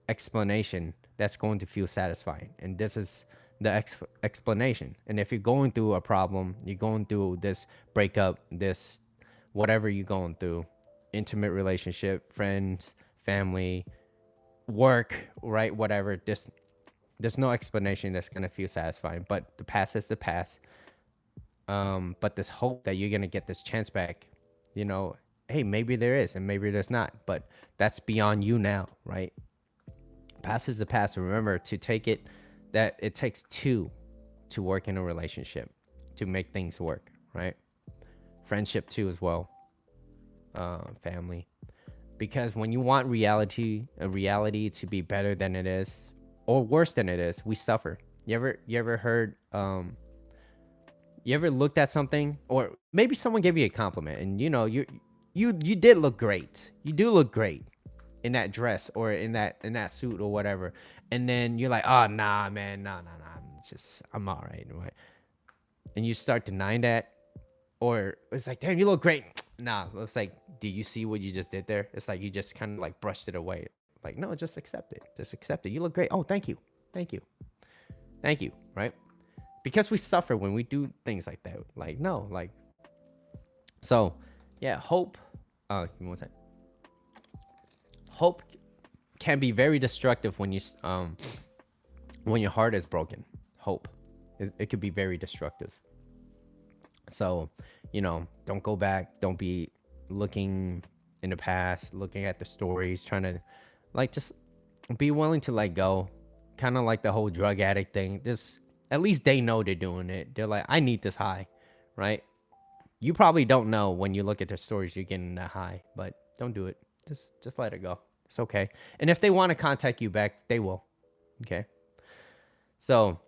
explanation that's going to feel satisfying, and this is the explanation. And if you're going through a problem, you're going through this breakup, this whatever you're going through, intimate relationship, friends, family, work, right? Whatever. This there's no explanation that's gonna feel satisfying. But the past is the past. But this hope that you're gonna get this chance back, you know, hey, maybe there is and maybe there's not. But that's beyond you now, right? Past is the past. Remember to take it that it takes two to work in a relationship, to make things work, right? Friendship too as well, family. Because when you want a reality to be better than it is, or worse than it is, we suffer. You ever heard you ever looked at something, or maybe someone gave you a compliment, and you did look great. You do look great in that dress or in that suit or whatever. And then you're like, oh nah, man, nah. I'm all right. And you start denying that, or it's like, damn, you look great. Nah, it's like, do you see what you just did there? It's like you just kind of like brushed it away. Like, no, just accept it. Just accept it. You look great. Oh, thank you. Thank you. Thank you. Right? Because we suffer when we do things like that. Like, no, like, so yeah, hope. Give me one second. Hope can be very destructive when your heart is broken. Hope, it could be very destructive. So, don't go back. Don't be looking in the past, looking at the stories, trying to like just be willing to let go. Kind of like the whole drug addict thing. Just at least they know they're doing it. They're like, I need this high, right? You probably don't know when you look at their stories you're getting that high, but don't do it. Just let it go. It's okay. And if they want to contact you back, they will. Okay. So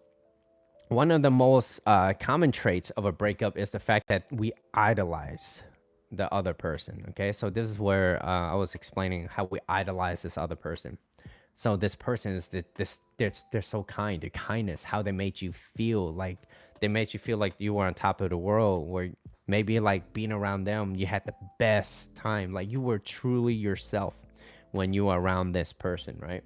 one of the most common traits of a breakup is the fact that we idolize the other person. Okay, so this is where I was explaining how we idolize this other person. So this person is they're so kind. Their kindness, how they made you feel, like they made you feel like you were on top of the world. Where maybe like being around them, you had the best time. Like you were truly yourself when you were around this person, right?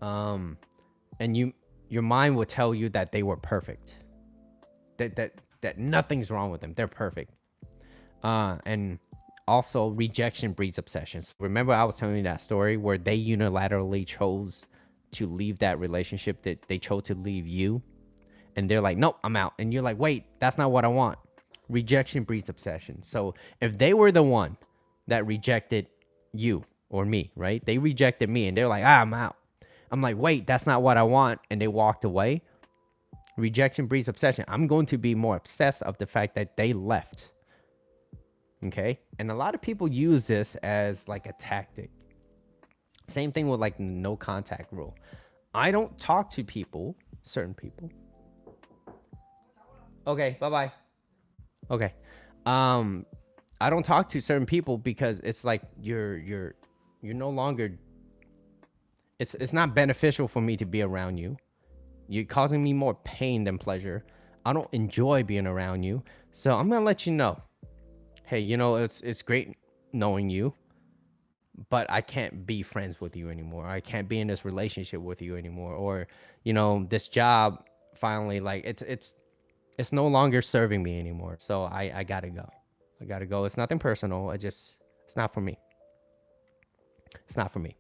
And your mind will tell you that they were perfect, that nothing's wrong with them. They're perfect. And also rejection breeds obsessions. Remember I was telling you that story where they unilaterally chose to leave that relationship, that they chose to leave you, and they're like, nope, I'm out. And you're like, wait, that's not what I want. Rejection breeds obsession. So if they were the one that rejected you or me, right? They rejected me and they're like, I'm out. I'm like, wait, that's not what I want. And they walked away. Rejection breeds obsession. I'm going to be more obsessed of the fact that they left. Okay. And a lot of people use this as like a tactic. Same thing with like no contact rule. I don't talk to people, certain people. Okay. Bye-bye. Okay. I don't talk to certain people because it's like you're no longer, it's not beneficial for me to be around you. You're causing me more pain than pleasure. I don't enjoy being around you. So I'm going to let you know. Hey, it's great knowing you, but I can't be friends with you anymore. I can't be in this relationship with you anymore. Or, this job finally, like it's no longer serving me anymore. So I gotta go. I gotta go. It's nothing personal. It's not for me. It's not for me.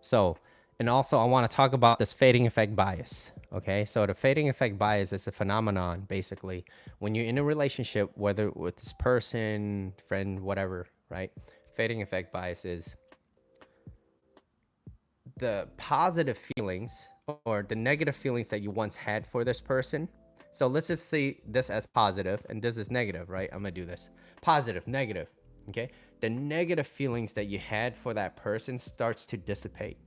So, and also I want to talk about this fading effect bias. Okay. So the fading effect bias is a phenomenon, basically, when you're in a relationship, whether with this person, friend, whatever, right? Fading effect bias is the positive feelings or the negative feelings that you once had for this person. So let's just see this as positive and this is negative, right? I'm going to do this. Positive, negative. Okay. The negative feelings that you had for that person starts to dissipate.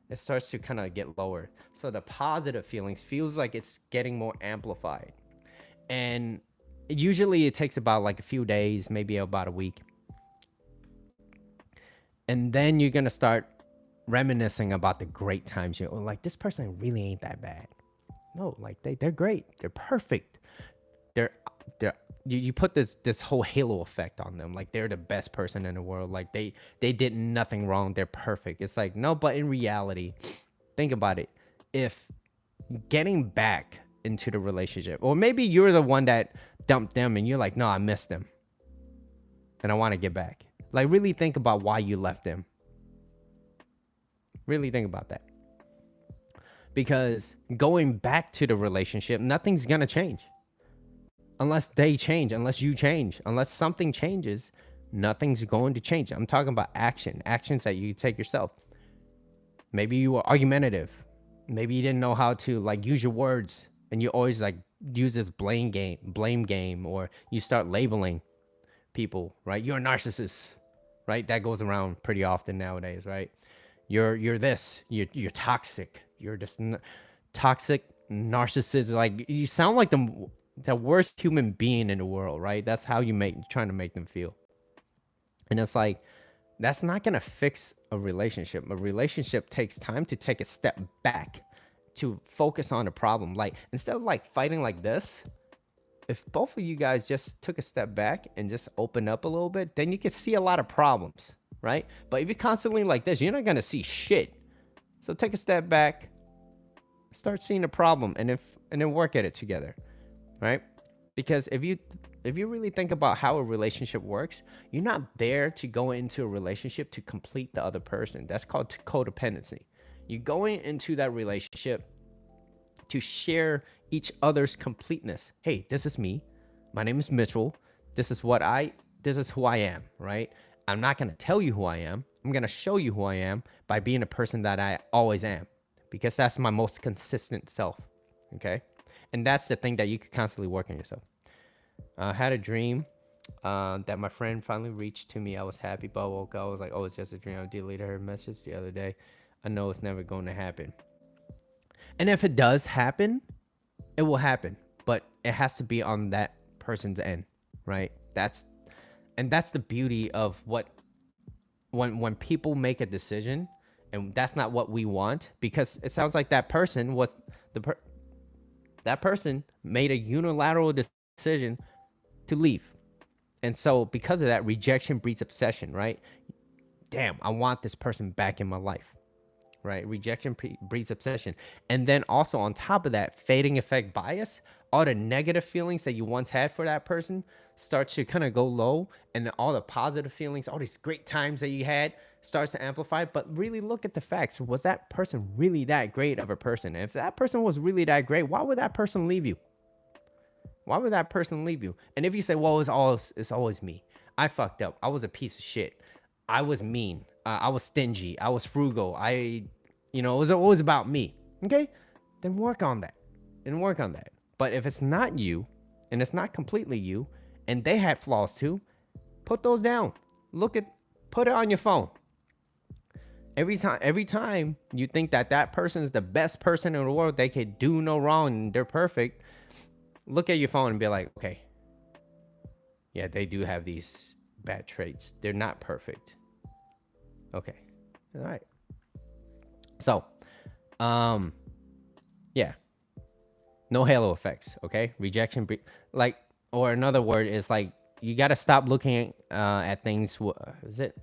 It starts to kind of get lower. So the positive feelings feels like it's getting more amplified. And usually it takes about like a few days, maybe about a week. And then you're going to start reminiscing about the great times. You're like, this person really ain't that bad. No, like they're great. They're perfect. they're they're you put this whole halo effect on them, like they're the best person in the world, like they did nothing wrong, they're perfect. It's like, no, but in reality, think about it. If getting back into the relationship, or maybe you're the one that dumped them and you're like, no, I miss them and I want to get back. Like, really think about why you left them. Really think about that. Because going back to the relationship, nothing's going to change. Unless they change, unless you change, unless something changes, nothing's going to change. I'm talking about actions that you take yourself. Maybe you were argumentative. Maybe you didn't know how to like use your words, and you always like use this blame game, or you start labeling people, right? You're a narcissist, right? That goes around pretty often nowadays, right? You're this, you're toxic. You're just toxic narcissist. Like, you sound like the worst human being in the world, right? That's how trying to make them feel. And it's like, that's not gonna fix a relationship. A relationship takes time to take a step back, to focus on the problem. Like, instead of like fighting like this, if both of you guys just took a step back and just opened up a little bit, then you could see a lot of problems, right? But if you're constantly like this, you're not gonna see shit. So take a step back, start seeing the problem, and then work at it together, right? Because if you really think about how a relationship works, you're not there to go into a relationship to complete the other person. That's called codependency. You're going into that relationship to share each other's completeness. Hey, this is me. My name is Mitchell. This is who I am, right? I'm not going to tell you who I am. I'm going to show you who I am by being a person that I always am, because that's my most consistent self, okay? And that's the thing that you could constantly work on yourself. I had a dream that my friend finally reached to me. I was happy, but I woke up. I was like, oh, it's just a dream. I deleted her message the other day. I know it's never going to happen. And if it does happen, it will happen. But it has to be on that person's end, right? That's the beauty of when people make a decision, and that's not what we want, because it sounds like that person was that person made a unilateral decision to leave. And so because of that, rejection breeds obsession, right? Damn, I want this person back in my life, right? Rejection breeds obsession. And then also on top of that, fading effect bias, all the negative feelings that you once had for that person starts to kind of go low, and all the positive feelings, all these great times that you had, starts to amplify. But really look at the facts. Was that person really that great of a person? And if that person was really that great, why would that person leave you? Why would that person leave you? And if you say, well, it's always me. I fucked up. I was a piece of shit. I was mean. I was stingy. I was frugal. It was always about me. Okay? Then work on that. But if it's not you, and it's not completely you, and they had flaws too, put those down. Put it on your phone. Every time you think that person is the best person in the world, they could do no wrong and they're perfect, look at your phone and be like, okay, yeah, they do have these bad traits. They're not perfect. Okay. All right. So, yeah. No halo effects, okay? Rejection, or another word is like, you got to stop looking at things, is it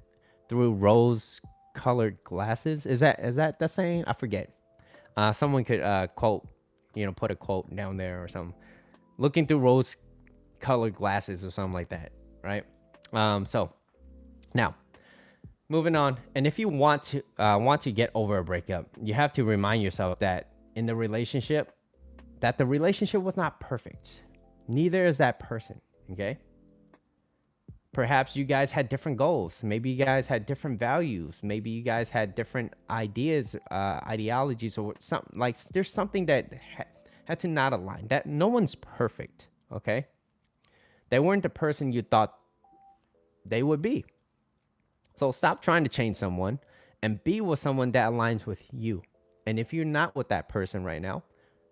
through rose-colored glasses? Is that the saying? I forget. Someone could quote, put a quote down there or something. Looking through rose-colored glasses or something like that, right? So now, moving on. And if you want to get over a breakup, you have to remind yourself that in the relationship, that the relationship was not perfect. Neither is that person, okay? Perhaps you guys had different goals. Maybe you guys had different values. Maybe you guys had different ideas, ideologies, or something. Like, there's something that had to not align. That no one's perfect, okay? They weren't the person you thought they would be. So stop trying to change someone and be with someone that aligns with you. And if you're not with that person right now,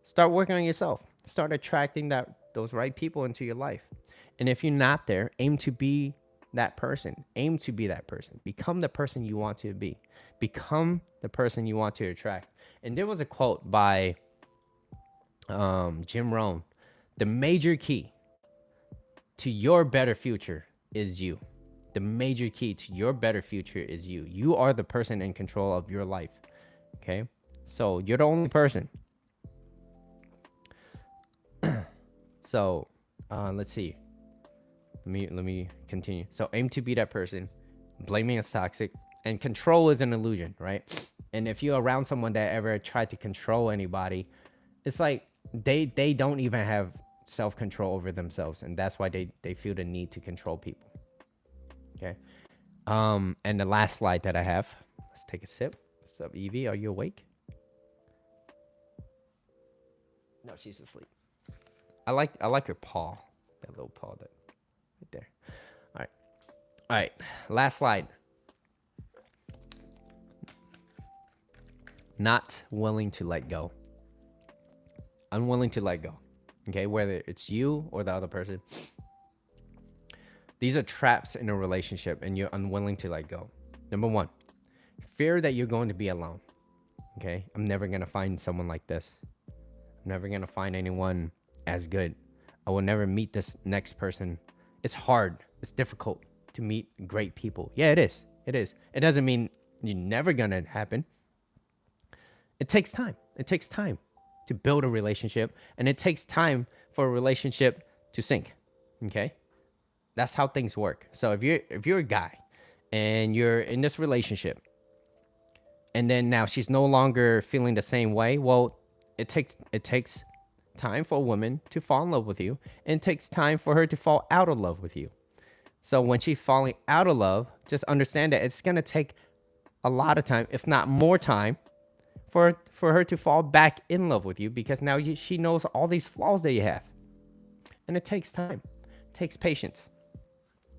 start working on yourself. Start attracting those right people into your life. And if you're not there, aim to be that person. Aim to be that person. Become the person you want to be. Become the person you want to attract. And there was a quote by Jim Rohn. The major key to your better future is you. The major key to your better future is you. You are the person in control of your life. Okay? So you're the only person. So let's see. Let me continue. So aim to be that person. Blaming is toxic, and control is an illusion, right? And if you're around someone that ever tried to control anybody, it's like they don't even have self-control over themselves, and that's why they feel the need to control people. Okay. And the last slide that I have, let's take a sip. What's up, Evie? Are you awake? No, she's asleep. I like her paw, that little paw that right there. All right. Last slide. Not willing to let go. Unwilling to let go. Okay, whether it's you or the other person. These are traps in a relationship, and you're unwilling to let go. Number one, fear that you're going to be alone. Okay, I'm never gonna find someone like this. I'm never gonna find anyone as good. I will never meet this next person. It's hard. It's difficult to meet great people. Yeah, it is. It is. It doesn't mean you're never gonna happen. It takes time. It takes time to build a relationship, and it takes time for a relationship to sink. Okay, that's how things work. So if you're a guy and you're in this relationship, and then now she's no longer feeling the same way, well, it takes time for a woman to fall in love with you, and it takes time for her to fall out of love with you. So when she's falling out of love, just understand that it's gonna take a lot of time, if not more time, for her to fall back in love with you, because now she knows all these flaws that you have, and it takes time. It takes patience.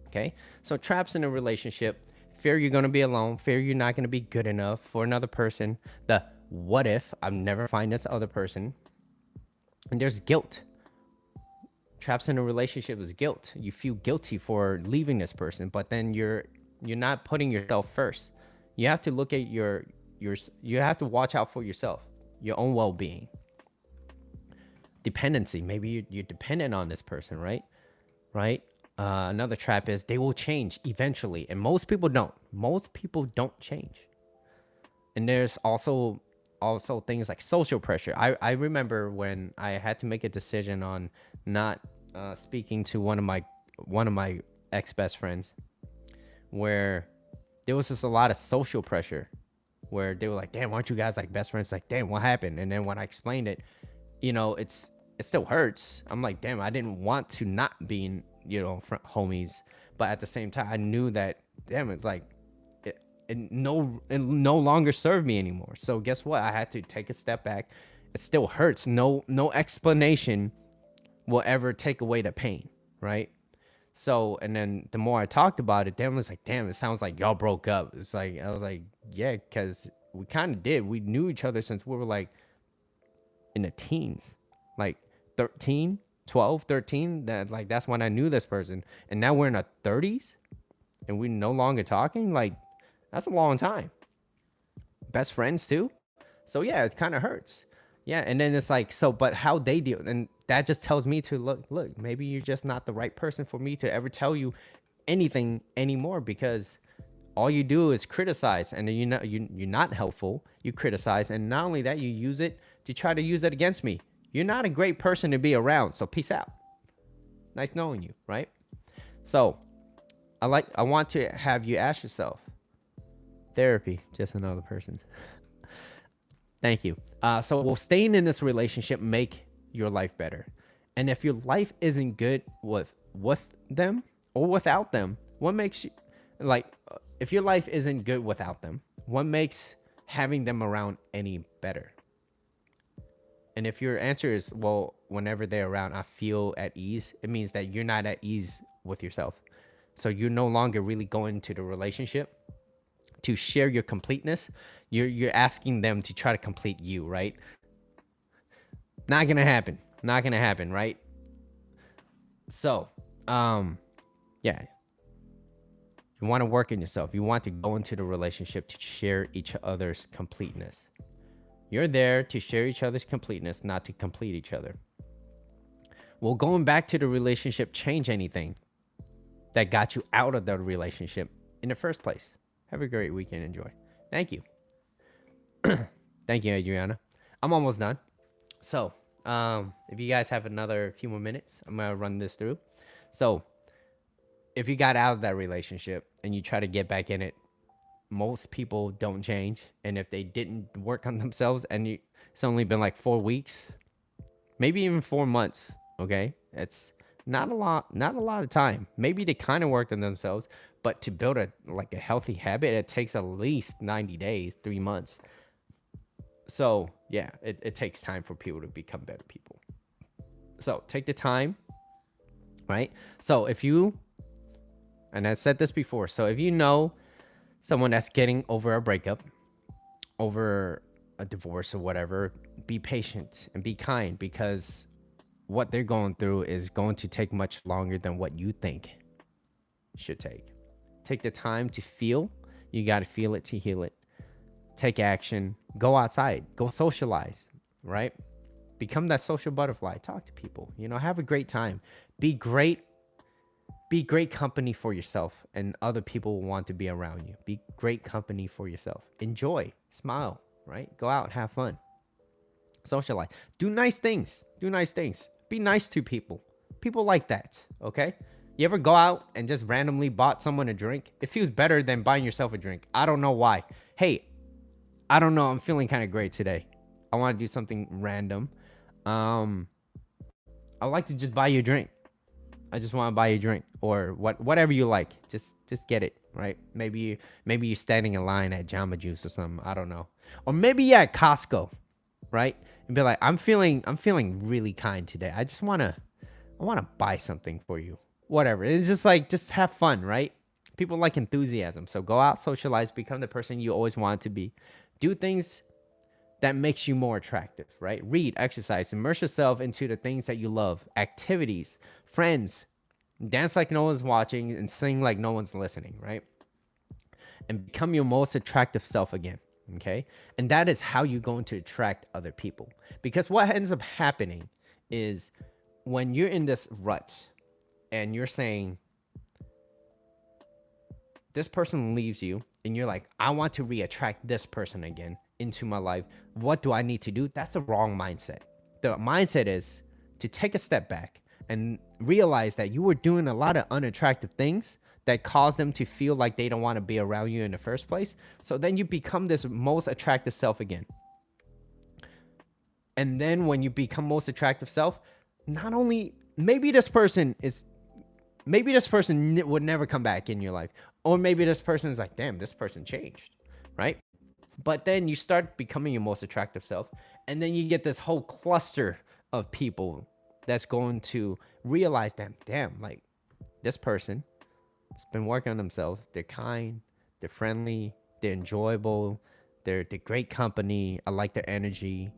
Okay, so traps in a relationship: fear you're gonna be alone, fear you're not gonna be good enough for another person, the what if I'll never find this other person, and there's guilt. Traps in a relationship is guilt. You feel guilty for leaving this person, but then you're not putting yourself first. You have to look at you have to watch out for yourself, your own well-being. Dependency. Maybe you're dependent on this person, right? Another trap is they will change eventually, and most people don't. Most people don't change. And there's also things like social pressure. I remember when I had to make a decision on not speaking to one of my ex best friends, where there was just a lot of social pressure, where they were like, "Damn, aren't you guys like best friends?" Like, "Damn, what happened?" And then when I explained it, it still hurts. I'm like, "Damn, I didn't want to not being homies," but at the same time, I knew that, damn, it's like it no longer served me anymore. So guess what? I had to take a step back. It still hurts. No explanation will ever take away the pain, right? So, and then the more I talked about it, then it was like, damn, it sounds like y'all broke up. It's like, I was like, yeah, because we kind of did. We knew each other since we were like in the teens, like 13, 12, 13. That's when I knew this person. And now we're in our 30s and we're no longer talking. Like, that's a long time. Best friends too. So yeah, it kind of hurts. Yeah, and then it's like, so, but how they deal, and that just tells me to look, maybe you're just not the right person for me to ever tell you anything anymore, because all you do is criticize, and then you're not helpful. You criticize, and not only that, you use it to try to use it against me. You're not a great person to be around, so peace out. Nice knowing you, right? So I want to have you ask yourself, therapy, just another person. Thank you. So will staying in this relationship make your life better? And if your life isn't good with them or without them, what makes you, if your life isn't good without them, what makes having them around any better? And if your answer is, well, whenever they're around, I feel at ease, it means that you're not at ease with yourself. So you're no longer really going to the relationship to share your completeness. You're asking them to try to complete you, right? Not gonna happen, right? So yeah, you want to work in yourself. You want to go into the relationship to share each other's completeness. You're there to share each other's completeness, not to complete each other. Will going back to the relationship change anything that got you out of the relationship in the first place? Have a great weekend. Enjoy. Thank you. Thank you, Adriana. I'm almost done. So, if you guys have another few more minutes, I'm gonna run this through. So, if you got out of that relationship and you try to get back in it, most people don't change. And if they didn't work on themselves and it's only been like 4 weeks, maybe even 4 months, okay? It's not a lot of time. Maybe they kind of worked on themselves, but to build a healthy habit, it takes at least 90 days, 3 months. So yeah, it takes time for people to become better people. So take the time, right? So if you, and I said this before, so if you know someone that's getting over a breakup, over a divorce or whatever, be patient and be kind, because what they're going through is going to take much longer than what you think should take. Take the time to feel. You got to feel it to heal it. Take action. Go outside. Go socialize, right? Become that social butterfly. Talk to people. Have a great time. Be great. Be great company for yourself, and other people will want to be around you. Be great company for yourself. Enjoy. Smile, right? Go out, have fun. Socialize. Do nice things. Do nice things. Be nice to people. People like that, okay? You ever go out and just randomly bought someone a drink? It feels better than buying yourself a drink. I don't know why. Hey, I don't know. I'm feeling kind of great today. I want to do something random. I like to just buy you a drink. I just want to buy you a drink, or whatever you like. Just get it, right? Maybe you're standing in line at Jamba Juice or something. I don't know. Or maybe you're at Costco, right? And be like, I'm feeling really kind today. I want to buy something for you. Whatever. It's just have fun, right? People like enthusiasm. So go out, socialize, become the person you always wanted to be. Do things that makes you more attractive, right? Read, exercise, immerse yourself into the things that you love, activities, friends, dance like no one's watching and sing like no one's listening, right? And become your most attractive self again, okay? And that is how you're going to attract other people. Because what ends up happening is when you're in this rut and you're saying, this person leaves you, and you're like, I want to re-attract this person again into my life. What do I need to do? That's the wrong mindset. The mindset is to take a step back and realize that you were doing a lot of unattractive things that cause them to feel like they don't want to be around you in the first place. So then you become this most attractive self again. And then when you become most attractive self, not only maybe this person would never come back in your life. Or maybe this person is like, damn, this person changed, right? But then you start becoming your most attractive self. And then you get this whole cluster of people that's going to realize that, damn, like this person has been working on themselves. They're kind, they're friendly, they're enjoyable, they're great company. I like their energy.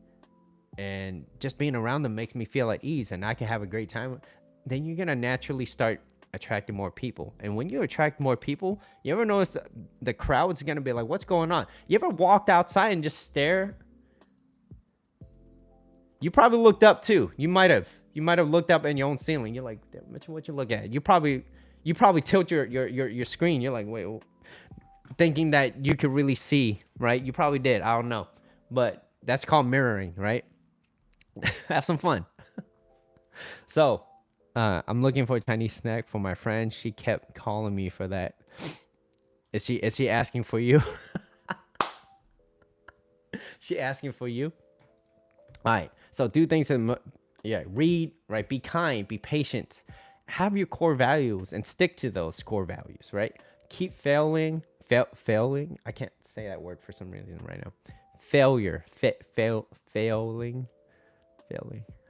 And just being around them makes me feel at ease, and I can have a great time. Then you're going to naturally start attracting more people. And when you attract more people, you ever notice the crowd's going to be like, what's going on? You ever walked outside and just stare? You probably looked up too. You might have looked up in your own ceiling. You're like, what you looking at? You probably tilt your screen. You're like, wait, thinking that you could really see, right? You probably did. I don't know. But that's called mirroring, right? Have some fun. So, I'm looking for a Chinese snack for my friend. She kept calling me for that. Is she asking for you? She asking for you? All right. So do things read, right? Be kind, be patient. Have your core values and stick to those core values, right? Keep failing. I can't say that word for some reason right now. Failing.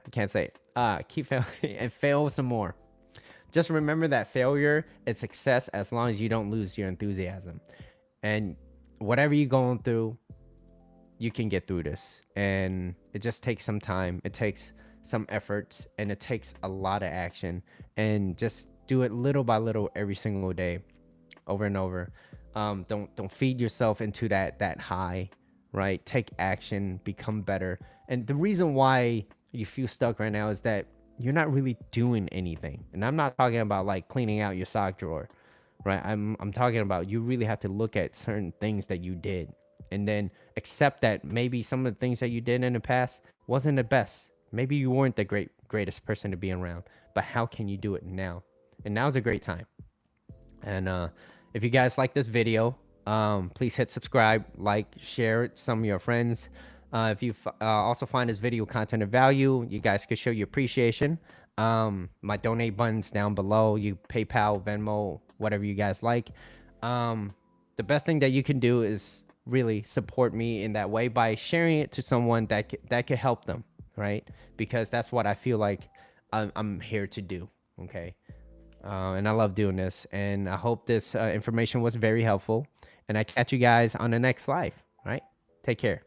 I can't say it. Keep failing and fail some more. Just remember that failure is success as long as you don't lose your enthusiasm. And whatever you're going through, you can get through this. And it just takes some time. It takes some effort, and it takes a lot of action. And just do it little by little every single day, over and over. Don't feed yourself into that high, right? Take action, become better. And the reason why you feel stuck right now is that you're not really doing anything. And I'm not talking about like cleaning out your sock drawer, right? I'm talking about you really have to look at certain things that you did and then accept that maybe some of the things that you did in the past wasn't the best. Maybe you weren't the greatest person to be around, but how can you do it now? And now's a great time. And if you guys like this video, please hit subscribe, like, share it to some of your friends. If you also find this video content of value, you guys could show your appreciation. My donate button's down below. You PayPal, Venmo, whatever you guys like. The best thing that you can do is really support me in that way by sharing it to someone that could help them, right? Because that's what I feel like I'm here to do. Okay. And I love doing this. And I hope this information was very helpful. And I catch you guys on the next live. All right. Take care.